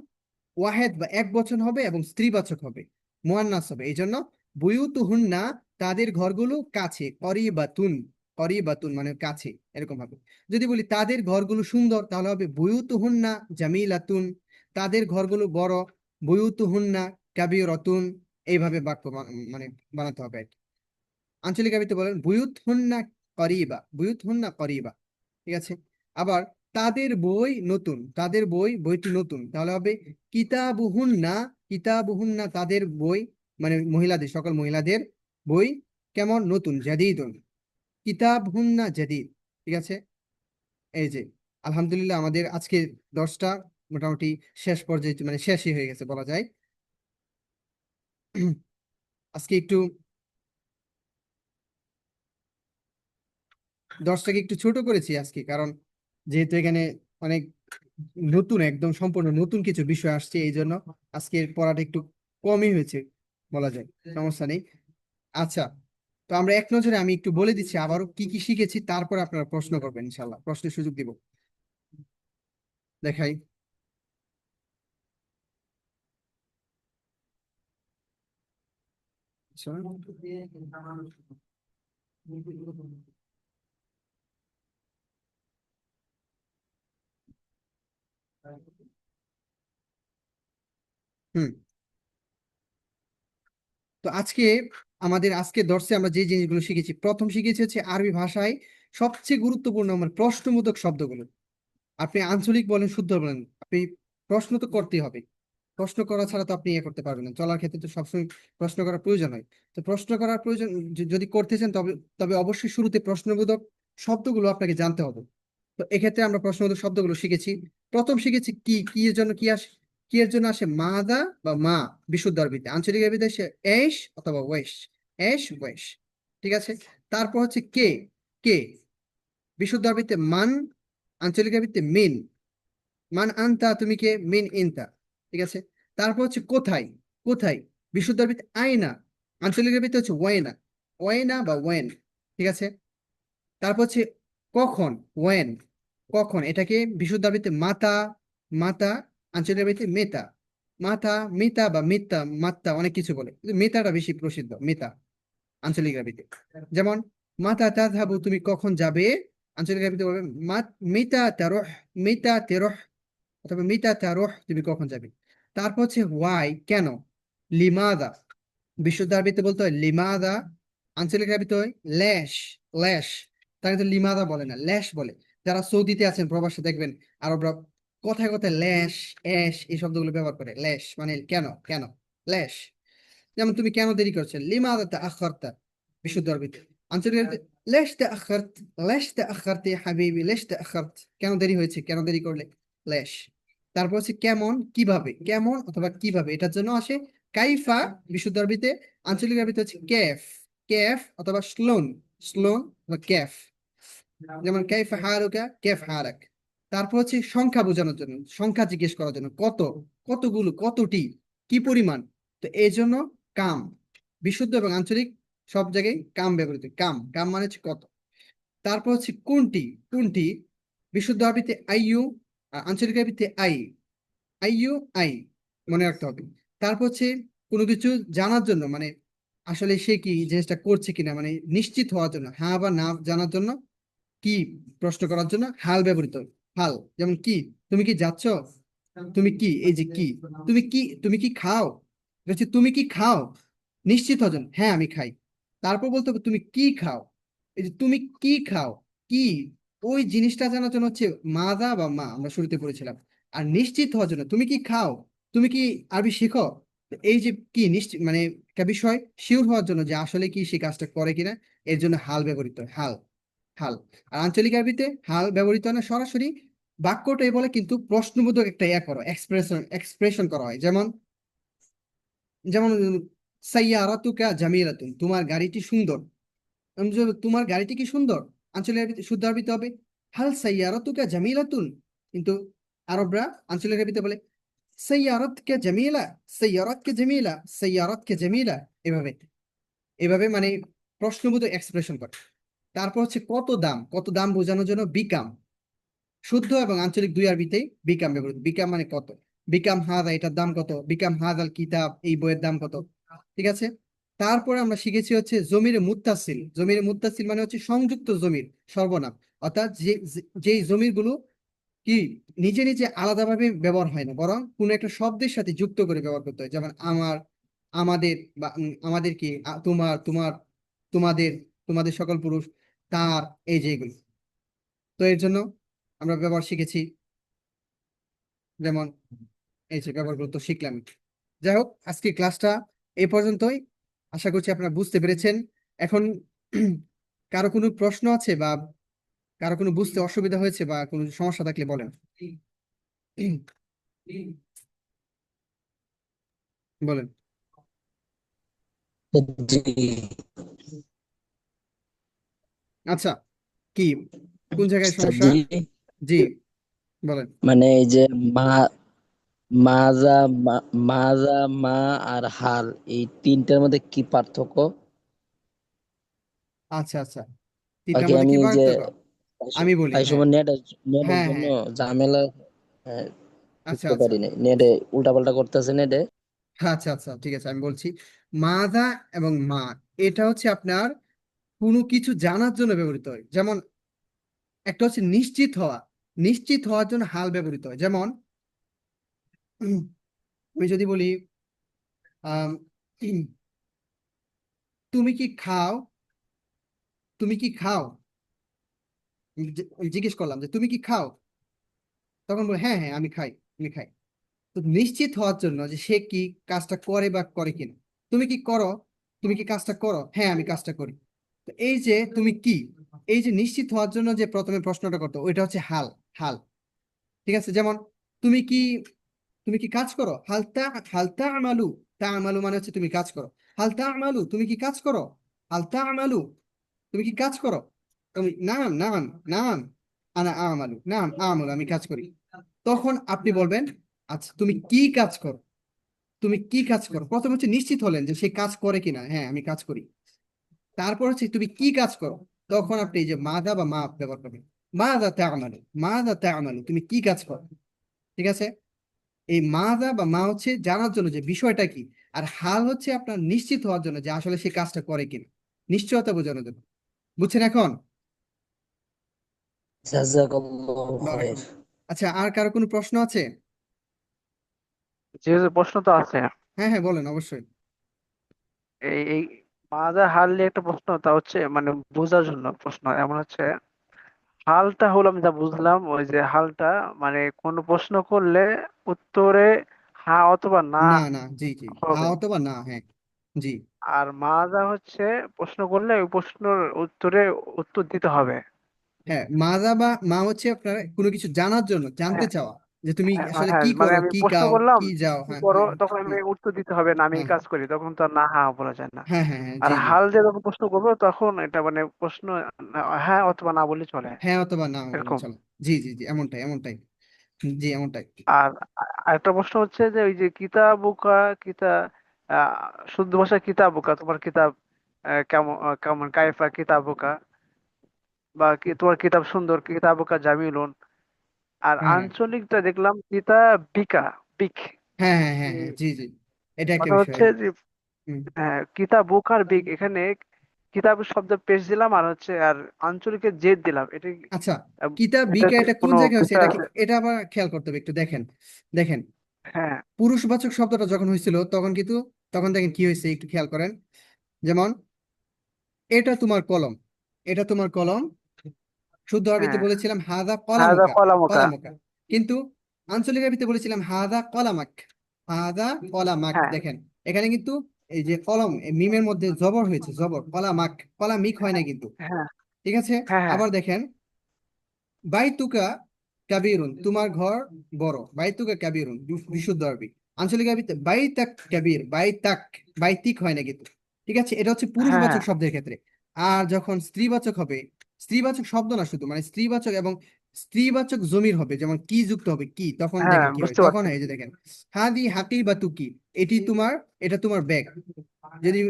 ওয়াহেদ বা এক বচন হবে এবং স্ত্রীবাচক হবে, মুয়ান্নাস হবে। এই জন্য বুয়ুতুহুন্না তাদের ঘরগুলো কাছে, করিবাতুন। করিবাতুন মানে কাছে, এরকম হবে। যদি বলি তাদের ঘরগুলো সুন্দর, তাহলে হবে বুয়ুতুহুন্না জামিলাতুন। তাদের ঘরগুলো বড়, বুয়ুতুহুন্না কাবিরাতুন। এইভাবে বাক্য মানে বানাতে হবে আর কি। আঞ্চলিক আরবিতে বলেন বুয়ুত হুন্না করিবা, বুয়ুত হুন্না করিবা। ঠিক আছে। আবার তাদের বই নতুন, তাদের বই, বইটি নতুন, তাহলে হবে কিতাবুহুন্না। কিতাবুহুন্না তাদের বই, মানে মহিলাদের, সকল মহিলাদের বই কেমন? নতুন, জাদিদুন। কিতাবহুন্না জাদিদ। ঠিক আছে। এই যে, আলহামদুলিল্লাহ আমাদের আজকে 10টা মোটামুটি শেষ পর্যায়ে, মানে শেষই হয়ে গেছে বলা যায়। আজকে একটু 10টাকে একটু ছোট করেছি আজকে, কারণ যেহেতু এখানে অনেক নতুন, একদম সম্পূর্ণ নতুন কিছু বিষয় আসছে, এই জন্য আজকের পড়াটা একটু কমই হয়েছে বলা যায়। সমস্যা নেই। আচ্ছা, তো আমরা এক নজরে আমি একটু বলে দিচ্ছি আবারও কি কি শিখেছি, তারপর আপনারা প্রশ্ন করবেন, ইনশাল্লাহ প্রশ্নের সুযোগ দিব। দেখাই। আচ্ছা। হুম। তো আজকে আমাদের আজকে দর্শে আমরা যে জিনিসগুলো শিখেছি, প্রথম শিখেছি হচ্ছে আরবি ভাষায় সবচেয়ে গুরুত্বপূর্ণ মানে প্রশ্নবোধক শব্দগুলো। আপনি আঞ্চলিক বলেন, শুদ্ধ বলেন, আপনি প্রশ্ন তো করতেই হবে। প্রশ্ন করা ছাড়া তো আপনি ইয়ে করতে পারবেন না, চলার ক্ষেত্রে তো সবসময় প্রশ্ন করার প্রয়োজন হয়। তো প্রশ্ন করার প্রয়োজন যদি করতে চান, তবে তবে অবশ্যই শুরুতে প্রশ্নবোধক শব্দগুলো আপনাকে জানতে হবে। তো এক্ষেত্রে আমরা প্রশ্নবোধক শব্দগুলো শিখেছি। প্রথম শিখেছি কি, কি এর জন্য কি আসে, কি এর জন্য আসে? মাদা বা মা। বিশুদ্ধ আরবিতে, আঞ্চলিক আরবিতে সে এশ অথবা ওয়েশ। এশ ওয়েশ। ঠিক আছে। তারপর হচ্ছে কে। কে। বিশুদ্ধ আরবিতে মান, আঞ্চলিক আরবিতে মিন। মান আনতা, তুমি কে? মিন ইনতা। ঠিক আছে। তারপর হচ্ছে কোথায়। কোথায়। বিশুদ্ধ আরবিতে আয়না, আঞ্চলিক আরবিতে হচ্ছে ওয়াইনা। ওয়াইনা বা ওয়েন। ঠিক আছে। তারপর হচ্ছে কখন, ওয়েন। কখন, এটাকে বিশুদ্ধ আরবিতে মাতা। মাতা, আঞ্চলিক আরবিতে মেতা। মাতা, মিতা বা মিথ্যা, মাত্তা, অনেক কিছু বলে, কিন্তু মেতাটা বেশি প্রসিদ্ধ, মিতা আঞ্চলিক আরবিতে। যেমন মাতা তাযহাবু, তুমি কখন যাবে? আঞ্চলিক আরবিতে বলবে মিতা তারুহ। মিতা তেরহ, অথবা মিতা তারুহ, তুমি কখন যাবে। তারপর হচ্ছে ওয়াই, কেন। লিমাদা, বিশুদ্ধ আরবিতে বলতে হয় লিমাদা। আঞ্চলিক আরবিতে হয় ল্যাশ। ল্যাশ। তারা কিন্তু লিমাদা বলে না, ল্যাশ বলে। যারা সৌদিতে আছেন প্রবাসে, দেখবেন আরবরা কথায় কথায় ল্যাশ, অ্যাশ এই শব্দগুলো ব্যবহার করে। ল্যাশ মানে কেন, কেন। ল্যাশ। যেমন তুমি কেন দেরি করছো, লিমাদা তাআখারতা, বিশুদ্ধ আরবিতে। আঞ্চলিক আরবিতে লেশ তাআখারত। লেশ তাআখারত ইয়া হাবিবি, লেশ তাআখারত, কেন দেরি হয়েছে, কেন দেরি করলে। লেশ। তারপর হচ্ছে কেমন, কিভাবে। কেমন অথবা কিভাবে, এটার জন্য আসে কাইফা, বিশুদ্ধ আরবিতে। আঞ্চলিক আরবিতে হচ্ছে কেফ। কেফ অথবা স্লোন। স্লোন বা কেফ। যেমন কাইফা হালুকা, কেফ হালাক। তারপর হচ্ছে সংখ্যা বোঝানোর জন্য, সংখ্যা জিজ্ঞেস করার জন্য, কত, কতগুলো, কতটি, কি পরিমাণ। তো এই জন্য কাম। বিশুদ্ধ এবং আঞ্চলিক সব জায়গায় কাম ব্যবহৃত, কাম। কাম মানে হচ্ছে কত। তারপর হচ্ছে কোনটি। কোনটি, বিশুদ্ধ আরবিতে আইয়ু, আর আঞ্চলিক আরবিতে আই। আইয়ু, আই, মনে রাখতে হবে। তারপর হচ্ছে কোনো কিছু জানার জন্য, মানে আসলে সে কি জিনিসটা করছে কিনা, মানে নিশ্চিত হওয়ার জন্য, হ্যাঁ বা না জানার জন্য, কি প্রশ্ন করার জন্য হাল ব্যবহৃত হয়। হাল, যেমন কি, তুমি কি যাচ্ছ। তুমি কি, এই যে কি। তুমি কি, তুমি কি খাও। এটা হচ্ছে তুমি কি খাও, নিশ্চিত হওয়ার জন্য, হ্যাঁ আমি খাই। তারপর বলতে হবে তুমি কি খাও। এই যে তুমি কি খাও, কি, ওই জিনিসটা জানার জন্য হচ্ছে মাদা বা মা, আমরা শুরুতে পড়েছিলাম। আর নিশ্চিত হওয়ার জন্য তুমি কি খাও, তুমি কি আরবি শিখো। তো এই যে কি নিশ্চিত, মানে একটা বিষয় শিওর হওয়ার জন্য যে আসলে কি সে কাজটা করে কিনা, এর জন্য হাল ব্যবহৃত হয়, হাল। হাল। আর আঞ্চলিক আরবিতে হাল ব্যবহৃত হয় না সরাসরি, বাক্যটাই বলে, কিন্তু প্রশ্নবোধক একটা ইয়া করো, এক্সপ্রেশন এক্সপ্রেশন করা হয়। যেমন যেমন সাইয়ারাতুকা জামিলাতুন, তোমার গাড়িটি সুন্দর। তোমার গাড়িটি কি সুন্দর, আঞ্চলিক আরবিতে শুদ্ধ আরবিতে হবে হাল সাইয়ারাতুকা জামিলাতুন। কিন্তু আরবরা আঞ্চলিক আরবিতে বলে সাইয়ারাতকা জামিলা, সাইয়ারাতকা জামিলা, সাইয়ারাতকা জামিলা। এভাবে এভাবে মানে প্রশ্নবোধক এক্সপ্রেশন করে। তারপর হচ্ছে কত দাম, কত দাম বোঝানোর জন্য বিকাম, শুদ্ধ এবং আঞ্চলিক দুই আরবিতেই বিকাম ব্যবহৃত। বিকাম মানে কত, বিকাম হাদা, এটার দাম কত, বিকাম হাদাল কিতাব, এই বইয়ের দাম কত। ঠিক আছে। তারপরে আমরা শিখেছি হচ্ছে জমিরে মুত্তাসিল। জমিরে মুত্তাসিল মানে হচ্ছে সংযুক্ত জমির সর্বনাম, অর্থাৎ যেই জমির গুলো কি নিজে নিজে আলাদাভাবে ব্যবহার হয় না, বরং কোনো একটা শব্দের সাথে যুক্ত করে ব্যবহার করতে হয়। যেমন আমার, আমাদের, বা আমাদের কি, তোমার, তোমার, তোমাদের, তোমাদের সকল পুরুষ, তার, এই যে এগুলো। তো এর জন্য আমরা ব্যবহার শিখেছি। যেমন এই যে ব্যবহারগুলো তো শিখলাম। যাই হোক, আজকে ক্লাসটা এই পর্যন্তই। আশা করছি আপনারা বুঝতে পেরেছেন। এখন কারো কোনো প্রশ্ন আছে, বা কারো কোনো বুঝতে অসুবিধা হয়েছে, বা কোনো সমস্যা থাকলে বলেন। বলেন। জি। আচ্ছা, কি, কোন জায়গায় আচ্ছা, সমস্যা? জি। জি, বলেন। মানে এই যে মা মাজা মাজা মা আর হাল, এই তিনটার মধ্যে কি পার্থক্য? আচ্ছা আচ্ছা, তিনটার বাকি মধ্যে আমি কি এই যে পার্থক্য? আমি বলি, এই হ্যাঁ। সময় নেটের হ্যাঁ জন্য হ্যাঁ। ঝামেলা, হ্যাঁ, আচ্ছা ঢুকতে আচ্ছা। পারি নাই, নেটে উল্টাপাল্টা করতেছে নেটে। আচ্ছা আচ্ছা, ঠিক আছে, আমি বলছি। মাদা এবং মা, এটা হচ্ছে আপনার কোনো কিছু জানার জন্য ব্যবহৃত হয়। যেমন একটা হচ্ছে নিশ্চিত হওয়া, নিশ্চিত হওয়ার জন্য হাল ব্যবহৃত হয়। যেমন উম, আমি যদি বলি আম, তুমি কি খাও, তুমি কি খাও, জিজ্ঞেস করলাম যে তুমি কি খাও, তখন বলে হ্যাঁ হ্যাঁ আমি খাই, আমি খাই। তো নিশ্চিত হওয়ার জন্য যে সে কি কাজটা করে বা করে কিনা, তুমি কি করো, তুমি কি কাজটা করো, হ্যাঁ আমি কাজটা করি। তো এই যে তুমি কি, এই যে নিশ্চিত হওয়ার জন্য যে প্রথমে প্রশ্নটা করতো, ওইটা হচ্ছে হাল। হাল, ঠিক আছে। যেমন তুমি কি, তুমি কি কাজ করো, হালতা আমালু, তা আমালু মানে হচ্ছে তুমি কাজ করো। হালতা আমালু, তুমি কি কাজ করো, হালতা আমালু, তুমি কি কাজ করো, তুমি নাম নাম নাম, আনা আমালু, নাম আমালু, আমি কাজ করি। তখন আপনি বলবেন আচ্ছা তুমি কি কাজ করো, তুমি কি কাজ করো। প্রথম হচ্ছে নিশ্চিত হলেন যে সে কাজ করে কিনা, হ্যাঁ আমি কাজ করি। তারপর হচ্ছে তুমি কি কাজ করো, তখন আপনি এই যে মাদা বা মা ব্যবহার করবেন। মাদা তা আমালু, মাদা তা আমালু, তুমি কি কাজ করো। ঠিক আছে। এই মাদা বা মা হচ্ছে জানার জন্য যে বিষয়টা কি, আর হাল হচ্ছে আপনার নিশ্চিত হওয়ার জন্য যে আসলে সে কাজটা করে কিনা, নিশ্চয়তা বোঝানোর জন্য। বুঝছেন এখন? জাযাকাল্লাহু খাইর। বারাকাল্লাহ। আচ্ছা, আর কারো কোনো প্রশ্ন আছে? যেহেতু প্রশ্ন তো আছে, হ্যাঁ হ্যাঁ, বলেন অবশ্যই। এই মাজা হাল নিয়ে একটা প্রশ্ন, তা হচ্ছে মানে বোঝার জন্য প্রশ্ন এমন হচ্ছে, হালটা হলো আমি যা বুঝলাম ওই যে হালটা মানে কোনো প্রশ্ন করলে উত্তরে হ্যাঁ অথবা না না না, জি জি, হা হবে। অথবা না, হ্যাঁ। জি। আর মাজা হচ্ছে প্রশ্ন করলে ওই প্রশ্নের উত্তরে উত্তর দিতে হবে। হ্যাঁ, মাদা বা মা হচ্ছে আপনার কোনো কিছু জানার জন্য, জানতে হ্যাঁ চাওয়া, যে তুমি হ্যাঁ আসলে হ্যাঁ, কি মানে করো, আমি কি প্রশ্ন খাও, করলাম কি যাও। কি হ্যাঁ করো, হ্যাঁ তখন আমি হ্যাঁ উত্তর দিতে হবে না আমি এই হ্যাঁ কাজ করি, তখন তো আর না হ্যাঁ বলা যায় না। হ্যাঁ হ্যাঁ হ্যাঁ, আর জি জি। হাল দিয়ে যখন প্রশ্ন করবো তখন এটা মানে প্রশ্ন হ্যাঁ অথবা না বললে চলে, হ্যাঁ অথবা না বলে এরকম। চলো। জি জি জি, এমনটাই এমনটাই। জি, এমনটাই। আর আরেকটা প্রশ্ন হচ্ছে যে ওই যে কিতাবুকা কিতা, আহ, শুদ্ধ ভাষায় কিতাবুকা, তোমার কিতাব কেমন, কেমন কাইফা কিতাবুকা, বা কি তোমার কিতাব সুন্দর, কিতাবুকা জামিলুন। আর হ্যাঁ হ্যাঁ আঞ্চলিকটা দেখলাম কিতাবিকা, বিক, হ্যাঁ হ্যাঁ হ্যাঁ এই হ্যাঁ, জি জি, এটা একটা কথা বিষয়। হচ্ছে যে হুম। কিতাবুক আর বিক, এখানে কিতাব শব্দ পেশ দিলাম আর হচ্ছে আর আঞ্চলিকের জেদ দিলাম, এটা আচ্ছা, কিতাব এটা বিকা, এটা কোন কোনো জায়গায় হচ্ছে, বিচার এটা আছে? এটা আবার খেয়াল করতে হবে একটু, দেখেন। দেখেন, হ্যাঁ পুরুষবাচক শব্দটা যখন হয়েছিল তখন কিন্তু, তখন দেখেন কি হয়েছে একটু খেয়াল করেন। যেমন এটা তোমার কলম, এটা তোমার কলম, শুদ্ধ আরবিতে হ্যাঁ, বলেছিলাম হাদা হাদা কলামুকা, কলামুকা। কলামুকা। কিন্তু আঞ্চলিক আরবিতে বলেছিলাম হাদা কলামাক, হাদা কলামাক। হ্যাঁ দেখেন এখানে কিন্তু এই যে কলম, এই মিমের মধ্যে জবর হয়েছে, জবর, কলামাক, কলামিক হয় না কিন্তু। হ্যাঁ ঠিক আছে। হ্যাঁ হ্যাঁ আবার দেখেন বাইতুকা কাবিরুন, তোমার ঘর বড়। বাইতুকা কাবিরুন, বিশুদ্ধ আরবি। আঞ্চলিক আরবিতে বাইতাক কাবির, বাইতাক, বাইতিক হয় না কিন্তু। ঠিক আছে, এটা হচ্ছে হ্যাঁ পুরুষবাচক শব্দের ক্ষেত্রে। আর যখন স্ত্রীবাচক হবে, স্ত্রীবাচক শব্দ না শুধু, মানে স্ত্রীবাচক এবং স্ত্রীবাচক জমির হবে, যেমন কি যুক্ত হবে কি, তখন হ্যাঁ দেখেন কি হয়। বুঝতে তখন পারছি। হয় এই যে দেখেন, হাদি হাকিবাতুকি, এটি তোমার, এটা তোমার ব্যাগ। যদি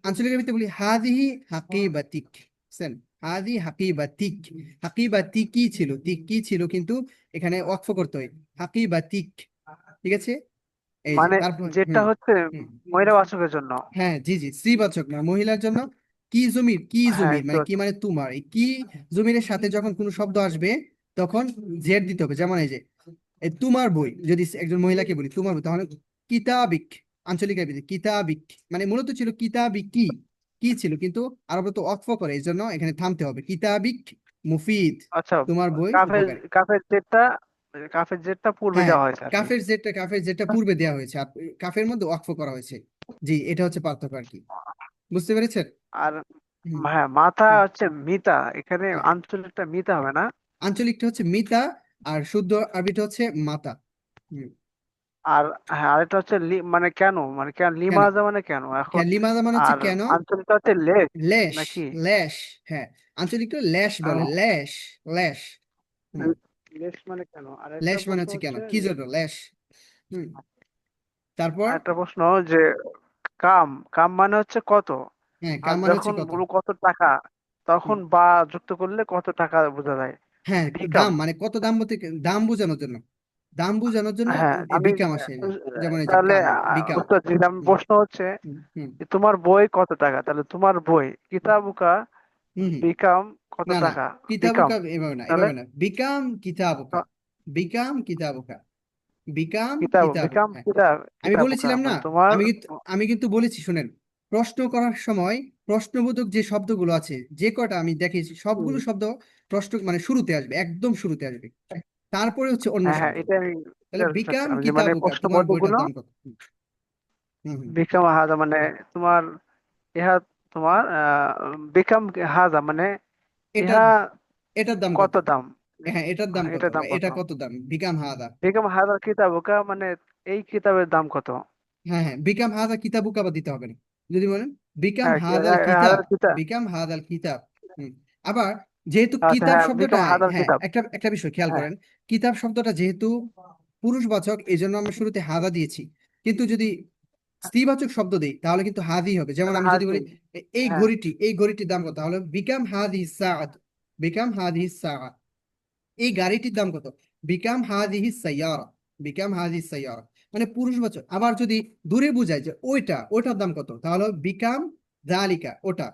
আঞ্চলিক আরবিতে বলি হাদিহি হাকিবাতিক, বুঝছেন? হাদি হাকিবাতিক, হাকিবাতিকি ছিল, তিকি ছিল, কিন্তু এখানে ওয়াকফ করতে হয়, হাকিবাতিক। ঠিক আছে, এই যে মানে তারপর যেটা হচ্ছে হুম মহিলাবাচকের জন্য। হ্যাঁ, জি জি, স্ত্রীবাচক না, মহিলার জন্য। কি জমির, কি হ্যাঁ জমির বুঝতে মানে কি, পারছি। মানে তোমার, এই কি জমিরের সাথে যখন কোনো শব্দ আসবে তখন জেড দিতে হবে। যেমন এই যে এই তোমার বই, যদি একজন মহিলাকে বলি তোমার বই, তাহলে কিতাবিক। আঞ্চলিক আরবিতে কিতাবিক মানে মূলত ছিল কিতাবিক, কি কি ছিল, কিন্তু আরবরা তো অক্ফ করে, এই জন্য এখানে থামতে হবে, কিতাবিক মুফিদ, আচ্ছা, তোমার বই কাফের উপকারী। কাফের জেটটা কাফের জেটটা পূর্বে হ্যাঁ, দেওয়া হয়েছে আর কি। কাফের যেটা পূর্বে দেওয়া হয়েছে, আর কাফের মধ্যে ওয়াকফ করা হয়েছে। জি, এটা হচ্ছে পার্থক্য আর কি। বুঝতে পেরেছেন? আর হুম হ্যাঁ, মাথা হুম, হচ্ছে মিতা, এখানে হ্যাঁ, আঞ্চলিকটা মিতা হবে না। আঞ্চলিকটা হচ্ছে মিতা, আর শুদ্ধ আরবিটা হচ্ছে মাতা। হুম, আর হ্যাঁ, আরেকটা হচ্ছে মানে কেন, মানে কেন কেন? লিমাজা মানে কেন এখন। হ্যাঁ, লিমাদা মানে হচ্ছে আর কেন। আঞ্চলিকটা হচ্ছে লেশ ল্যাশ, নাকি। ল্যাশ, হ্যাঁ, আঞ্চলিকটা ল্যাশ বলে, আহ, ল্যাশ, ল্যাশ। হুম, লেশ মানে কেন, আর একটা ল্যাশ মানে প্রশ্ন হচ্ছে কেন, হচ্ছে কি যে জন্য ল্যাশ। হুম, তারপর আরেকটা প্রশ্ন যে কাম, কাম মানে হচ্ছে কত। হ্যাঁ, আর কাম মানে হচ্ছে যখন কত। বলবো কত টাকা, হুম, তখন বা যুক্ত করলে কত টাকা বোঝা যায়। হ্যাঁ, বিকাম। দাম মানে কত, দাম বলতে দাম বোঝানোর জন্য, দাম বোঝানোর জন্য হ্যাঁ এই আমি বিকাম আসে। যেমন এই যে তাহলে কাম, বিকাম। বুঝতে পারছি, আমার হুম প্রশ্ন হচ্ছে হুম হুম যে তোমার বই কত টাকা, তাহলে তোমার বই কিতাবুকা হুম হুম। বিকাম কত না না, টাকা। বিকাম, কিতাবুকা এভাবে না, তাহলে এভাবে না, বিকাম কিতাবুকা, বিকাম কিতাবুকা, বিকাম কিতাব কিতাবুকা, বিকাম হ্যাঁ। কিতাব আমি কিতাবুকা বলেছিলাম না, মানে তোমার। আমি কিন্তু বলেছি শুনেন, প্রশ্ন করার সময় প্রশ্নবোধক যে শব্দগুলো আছে, যে কটা আমি দেখিয়েছি হুম, সবগুলো শব্দ প্রশ্ন মানে শুরুতে আসবে, একদম শুরুতে আসবে, তারপরে হচ্ছে অন্য হ্যাঁ হ্যাঁ, শব্দ। এটা আমি তাহলে বুঝতে বিকাম পারছিলাম যে মানে কিতাবুকা, তোমার প্রশ্নবোধক বইটার গুলো দাম কত। হুম হুম বিকাম হাজা মানে তোমার ইহা, তোমার বিকাম হাজা মানে এটার ইহা এটার দাম কত। কত দাম। হ্যাঁ, এটার দাম কত, এটার বা দাম কত। এটা কত দাম, বিকাম হাদা। বিকাম হাজা কিতাবুকা মানে এই কিতাবের দাম কত। হ্যাঁ হ্যাঁ, বিকাম হাদা কিতাবুকা বা দিতে হবে না, যদি বলেন বিকাম হ্যাঁ হাদাল কিতাব, হাজার কিতাব। বিকাম হাদাল কিতাব। হুম, আবার যেহেতু আচ্ছা কিতাব হ্যাঁ, শব্দটা, বিকাম হাজার হ্যাঁ, কিতাব। একটা একটা বিষয় খেয়াল হ্যাঁ করেন, কিতাব শব্দটা যেহেতু পুরুষবাচক, এই জন্য আমরা শুরুতে হাদা দিয়েছি, কিন্তু যদি স্ত্রীবাচক শব্দ দিই তাহলে কিন্তু হাদি হবে। যেমন তাহলে আমি যদি হাজি। বলি এই হ্যাঁ ঘড়িটি, এই ঘড়িটির দাম কত, তাহলে বিকাম হাদি সাআত, বিকাম হাদি সাআত। এই গাড়িটির দাম কত, বিকাম হাদিহি সাইয়ারা, বিকাম হাদিহি সাইয়ারা, মানে পুরুষবাচক। আবার যদি দূরে বোঝায় যে ওইটার দাম কত, তাহলে বিকাম জালিকা, ওটা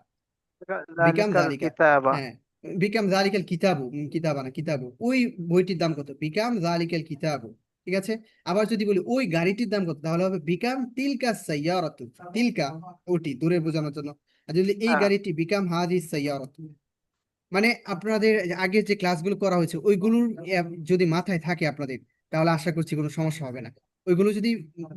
বিকাম জালিকাল জালিকা। কিতাবা। হ্যাঁ, বিকাম জালিকাল কিতাবু, কিতাবা না, কিতাবু, ওই বইটির দাম কত, বিকাম জালিকাল কিতাবু। ঠিক আছে, আবার যদি বলি ওই গাড়িটির দাম কত, তাহলে হবে বিকাম তিলকা সাইয়ারাতু, তিলকা ওটি দূরে বোঝানোর জন্য। আর যদি এই হ্যাঁ গাড়িটি, বিকাম হাদি সাইয়ারাতু। মানে আপনাদের আগে যে ক্লাসগুলো করা হয়েছে ওইগুলোর যদি মাথায় থাকে আপনাদের, তাহলে আশা করছি কোনো সমস্যা হবে না। ওইগুলো যদি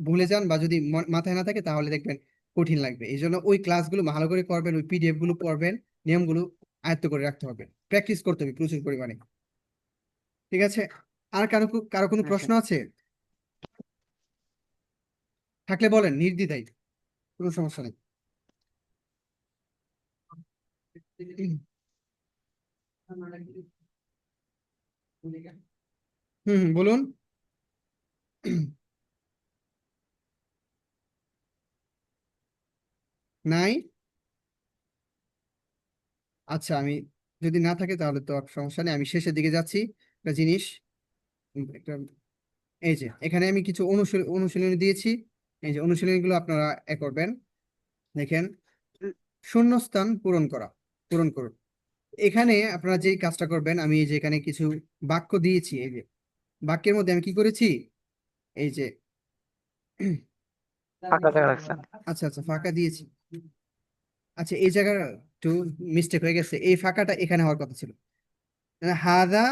ভুলে যান বা যদি মাথায় না থাকে, তাহলে দেখবেন কঠিন লাগবে। এই জন্য ওই ক্লাসগুলো ভালো করে করবেন, ওই পিডিএফ গুলো পড়বেন, নিয়মগুলো আয়ত্ত করে রাখতে হবে, প্র্যাকটিস করতে হবে প্রচুর পরিমাণে। ঠিক আছে, আর কারো কারো কোনো হ্যাঁ প্রশ্ন হ্যাঁ। আছে থাকলে বলেন নির্দ্বিধায়, কোনো সমস্যা নেই। হুম হুম, বলুন। নাই, আচ্ছা, আমি যদি না থাকে তাহলে তো আর সমস্যা নেই, আমি শেষের দিকে যাচ্ছি। একটা জিনিস, একটা, এই যে এখানে আমি কিছু অনুশীলনী দিয়েছি, এই যে অনুশীলনীগুলো আপনারা করবেন। দেখেন, শূন্যস্থান পূরণ করুন। এখানে আপনারা যে কাজটা করবেন, আমি এই যে এখানে কিছু বাক্য দিয়েছি, এই যে বাক্যের মধ্যে আমি কি করেছি, এই যে ফাঁকা জায়গা রাখছেন। আচ্ছা আচ্ছা, ফাঁকা দিয়েছি। আচ্ছা, এই জায়গার একটু মিস্টেক হয়ে গেছে, এই ফাঁকাটা এখানে হওয়ার কথা ছিল। হাদা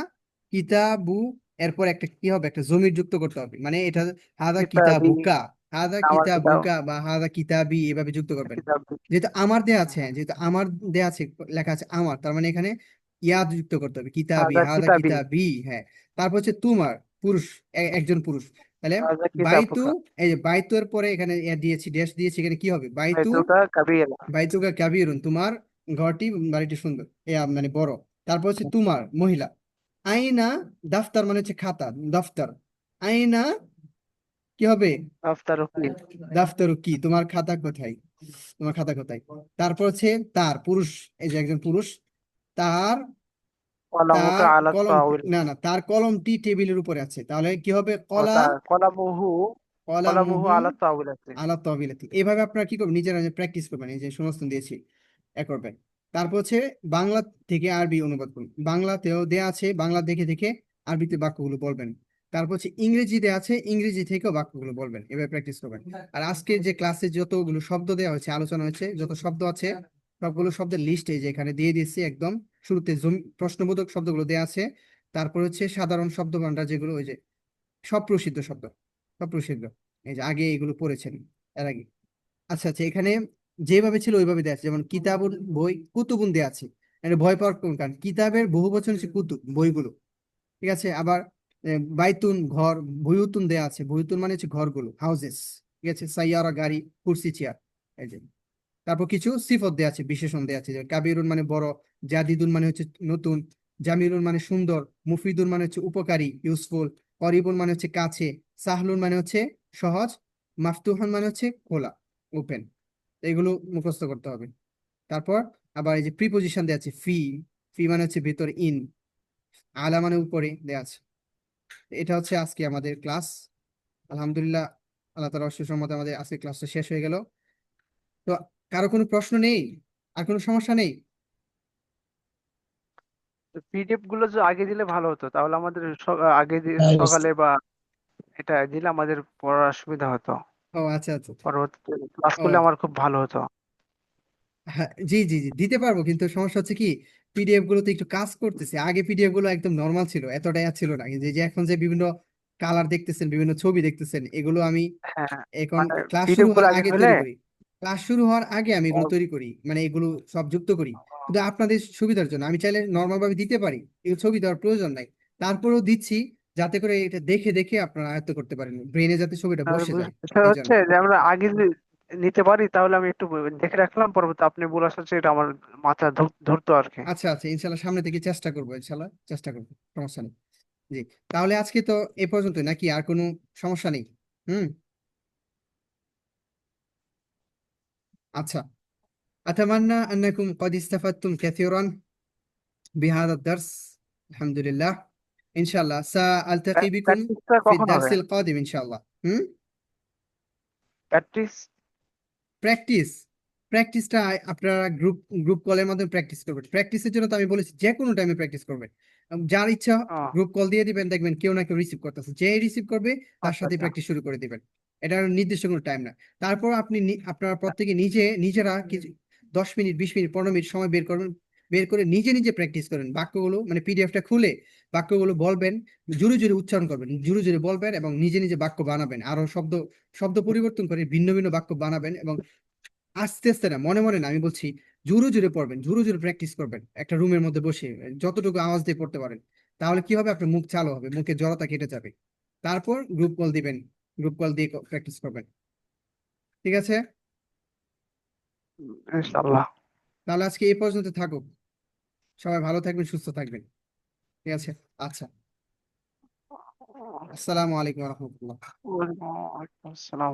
কিতাবু, এরপর একটা কি হবে, একটা জমির যুক্ত করতে হবে, মানে এটা হাদা কিতাবি, কিতাবুকা, হাদা আমার কিতাব, কিতাবুকা বা হাদা কিতাবি এভাবে যুক্ত করবেন। কিতাব। যেহেতু আমার দেয়া আছে, হ্যাঁ, যেহেতু আমার দেয়া আছে, লেখা আছে আমার, তার মানে এখানে ইয়া যুক্ত করতে হবে, কিতাবি, হাজা হাদা কিতাবি, কিতাবি। হ্যাঁ, তারপর হচ্ছে তোমার, পুরুষ, একজন পুরুষ। তাহলে হাজা বাইতু, কিতাবুকা, এই যে বাইতুর পরে এখানে ইয়া দিয়েছি, ড্যাশ দিয়েছি, এখানে কি হবে? বাইতু, বাইতুকা কাবিরা, বাইতুকা কাবিরুন, তোমার ঘরটি, বাড়িটি সুন্দর, মানে বড়। তারপর হচ্ছে তোমার, মহিলা। আইনা দাফতার মানে হচ্ছে খাতা, দফতর। আইনা কি হবে? আফতারু কি, দাফতারু কি, তোমার খাতা কোথায়, তোমার খাতা কোথায়। তারপর হচ্ছে তার, পুরুষ, এই যে একজন পুরুষ, তার, কলামুকা তার আলা কলমটি, তাউল, না না, তার কলমটি টেবিলের উপরে আছে, তাহলে কি হবে? ও কলা, তার কলামুহু, কলামুহু কলামুহু আলা তাউলাতে। আলা তবিলাতি। এইভাবে আপনারা কি করবেন? নিজেরা প্র্যাকটিস করবেন, এই যে শূন্যস্থান দিয়েছি, এ করবেন। তারপর হচ্ছে বাংলা থেকে আরবি অনুবাদ করুন, বাংলাতেও দেয়া আছে, বাংলা দেখে দেখে আরবিতে বাক্যগুলো বলবেন। তারপর হচ্ছে ইংরেজি দেয়া আছে, ইংরেজি থেকেও বাক্যগুলো বলবেন, এভাবে প্র্যাকটিস করবেন। আর আজকে যে ক্লাসে যতগুলো শব্দ দেওয়া হয়েছে, আলোচনা হয়েছে, যত শব্দ আছে, সবগুলো শব্দের লিস্ট এই যে এখানে দিয়ে দিয়েছি একদম শুরুতে, প্রশ্নবোধক শব্দগুলো দেয়া আছে। তারপর হচ্ছে সাধারণ শব্দ ভান্ডার, যেগুলো ওই যে সব প্রসিদ্ধ শব্দ, সব প্রসিদ্ধ, এই যে আগে এগুলো পড়েছেন এর আগে। আচ্ছা আচ্ছা, এখানে যেভাবে ছিল ওইভাবে দেওয়া আছে, যেমন কিতাবুন, বই, কুতুবুন দেওয়া আছে। এটা ভয় পাওয়ার কোন কারণ? কিতাবের বহু বচন হচ্ছে কুতুব, বইগুলো, ঠিক আছে। আবার বাইতুন, ঘর, বুয়ুতুন দেয়া আছে, বুয়ুতুন মানে হচ্ছে ঘরগুলো, হাউজেস, ঠিক আছে। সাইয়ারা, গাড়ি, কুরসি, চেয়ার, এই যে। তারপর কিছু সিফত দেয়া আছে, বিশেষণ দেয়া আছে, যে কাবিরুন মানে বড়, জাদিদুন মানে হচ্ছে নতুন, জামিলুন মানে সুন্দর, মুফিদুন মানে হচ্ছে উপকারী, ইউজফুল, করিবুন মানে হচ্ছে কাছে, সাহলুন মানে হচ্ছে সহজ, মাফতুহান মানে হচ্ছে খোলা, ওপেন। এগুলো মুখস্থ করতে হবে। তারপর আবার এই যে প্রিপোজিশন দেয়া আছে, ফি, ফি মানে হচ্ছে ভেতর, ইন, আলা মানে উপরে দেয়া আছে। এটা হচ্ছে আজকে আমাদের ক্লাস। আলহামদুলিল্লাহ, আল্লাহ তাআলার অশেষ রহমতে আমাদের আজকে ক্লাসটা শেষ হয়ে গেল। তো কারো কোনো প্রশ্ন নেই? আর কোনো সমস্যা নেই? পিডিএফ গুলো যে আগে দিলে ভালো হতো, তাহলে আমাদের আগে হ্যাঁ, সকালে বা এটা দিলে আমাদের পড়ার সুবিধা হতো। ও আচ্ছা আচ্ছা আচ্ছা। পরবর্তীতে ক্লাস ও করলে আমার খুব ভালো হতো। হ্যাঁ, জি জি জি, দিতে পারবো, কিন্তু সমস্যা হচ্ছে কি, পিডিএফ গুলোতে একটু কাজ করতেছে। আগে পিডিএফ গুলো একদম নর্মাল ছিল, এতটাই আর ছিল না। যে যে এখন যে বিভিন্ন কালার দেখতেছেন, বিভিন্ন ছবি দেখতেছেন, এগুলো আমি হ্যাঁ, এখন মানে ক্লাস শুরু পিডিএফ গুলো হওয়ার আগে আগে হলে তৈরি করি। ক্লাস শুরু হওয়ার আগে আমি এগুলো তৈরি করি, মানে এগুলো সব যুক্ত করি। কিন্তু আপনাদের সুবিধার জন্য আমি চাইলে নর্মাল ভাবে দিতে পারি, এগুলো ছবি দেওয়ার প্রয়োজন নাই। তারপরেও দিচ্ছি, যাতে করে এটা দেখে দেখে আপনারা আয়ত্ত করতে পারেন, ব্রেনে যাতে ছবিটা বসে যায়, বিষয় এই জন্য। হচ্ছে যে আমরা আগে যদি নিতে পারি তাহলে আমি একটু দেখে রাখলাম, পরবর্তী আপনি বলার সাথে এটা আমার মাথা ধরতো আর কি। আচ্ছা আচ্ছা, ইনশাল্লাহ সামনে থেকে চেষ্টা করবো, ইনশাল্লাহ চেষ্টা করবো, সমস্যা নেই। জি, তাহলে আজকে তো এ পর্যন্ত, নাকি আর কোনো সমস্যা নেই? হুম, আচ্ছা। أتمنى أنكم قد استفدتم كثيرا بهذا الدرس. الحمد لله. إن شاء الله سألتقي بكم প্র্যাকটিসটা في কখন الدرس হবে? القادم إن شاء الله. প্র্যাকটিস প্র্যাকটিস, প্র্যাকটিসটা আপনারা গ্রুপ গ্রুপ কলের মাধ্যমে প্র্যাকটিস করবেন। প্র্যাকটিসের জন্য তো আমি বলেছি যে কোনো টাইমে প্র্যাকটিস করবেন। যার ইচ্ছা ও গ্রুপ কল দিয়ে দিবেন, দেখবেন কেউ না কেউ রিসিভ করতেছে, যে রিসিভ করবে তার আচ্ছা সাথে আচ্ছা। প্র্যাকটিস শুরু করে দিবেন। এটা নির্দিষ্ট কোনো টাইম না। তারপর আপনি আপনারা প্রত্যেকে নিজেরা কিছু 10 মিনিট, 20 মিনিট, 15 মিনিট সময় বের করবেন, বের করে নিজে নিজে প্র্যাকটিস করেন। বাক্যগুলো মানে পিডিএফটা খুলে বাক্যগুলো বলবেন, জোরে জোরে উচ্চারণ করবেন, জোরে জোরে বলবেন, এবং নিজে নিজে বাক্য বানাবেন, আরো শব্দ শব্দ পরিবর্তন করে ভিন্ন ভিন্ন বাক্য বানাবেন। এবং আস্তে আস্তে না, মনে মনে না, আমি বলছি, জোরে জোরে পড়বেন, জোরে জোরে প্র্যাকটিস করবেন একটা রুমের মধ্যে বসে, যতটুকু আওয়াজ দিয়ে পড়তে পারেন। তাহলে কি হবে? আপনার মুখ চালু হবে, মুখের জড়তা কেটে যাবে। তারপর গ্রুপ কল দিবেন, গ্রুপ কল দিয়ে প্র্যাকটিস করবেন, ঠিক আছে। ইনশাআল্লাহ। তাহলে আজকে এই পর্যন্ত থাকুক। সবাই ভালো থাকবেন, সুস্থ থাকবেন, ঠিক আছে। আচ্ছা, আসসালামু আলাইকুম রহমতুল্লাহ। ওয়ালাইকুম আসসালাম।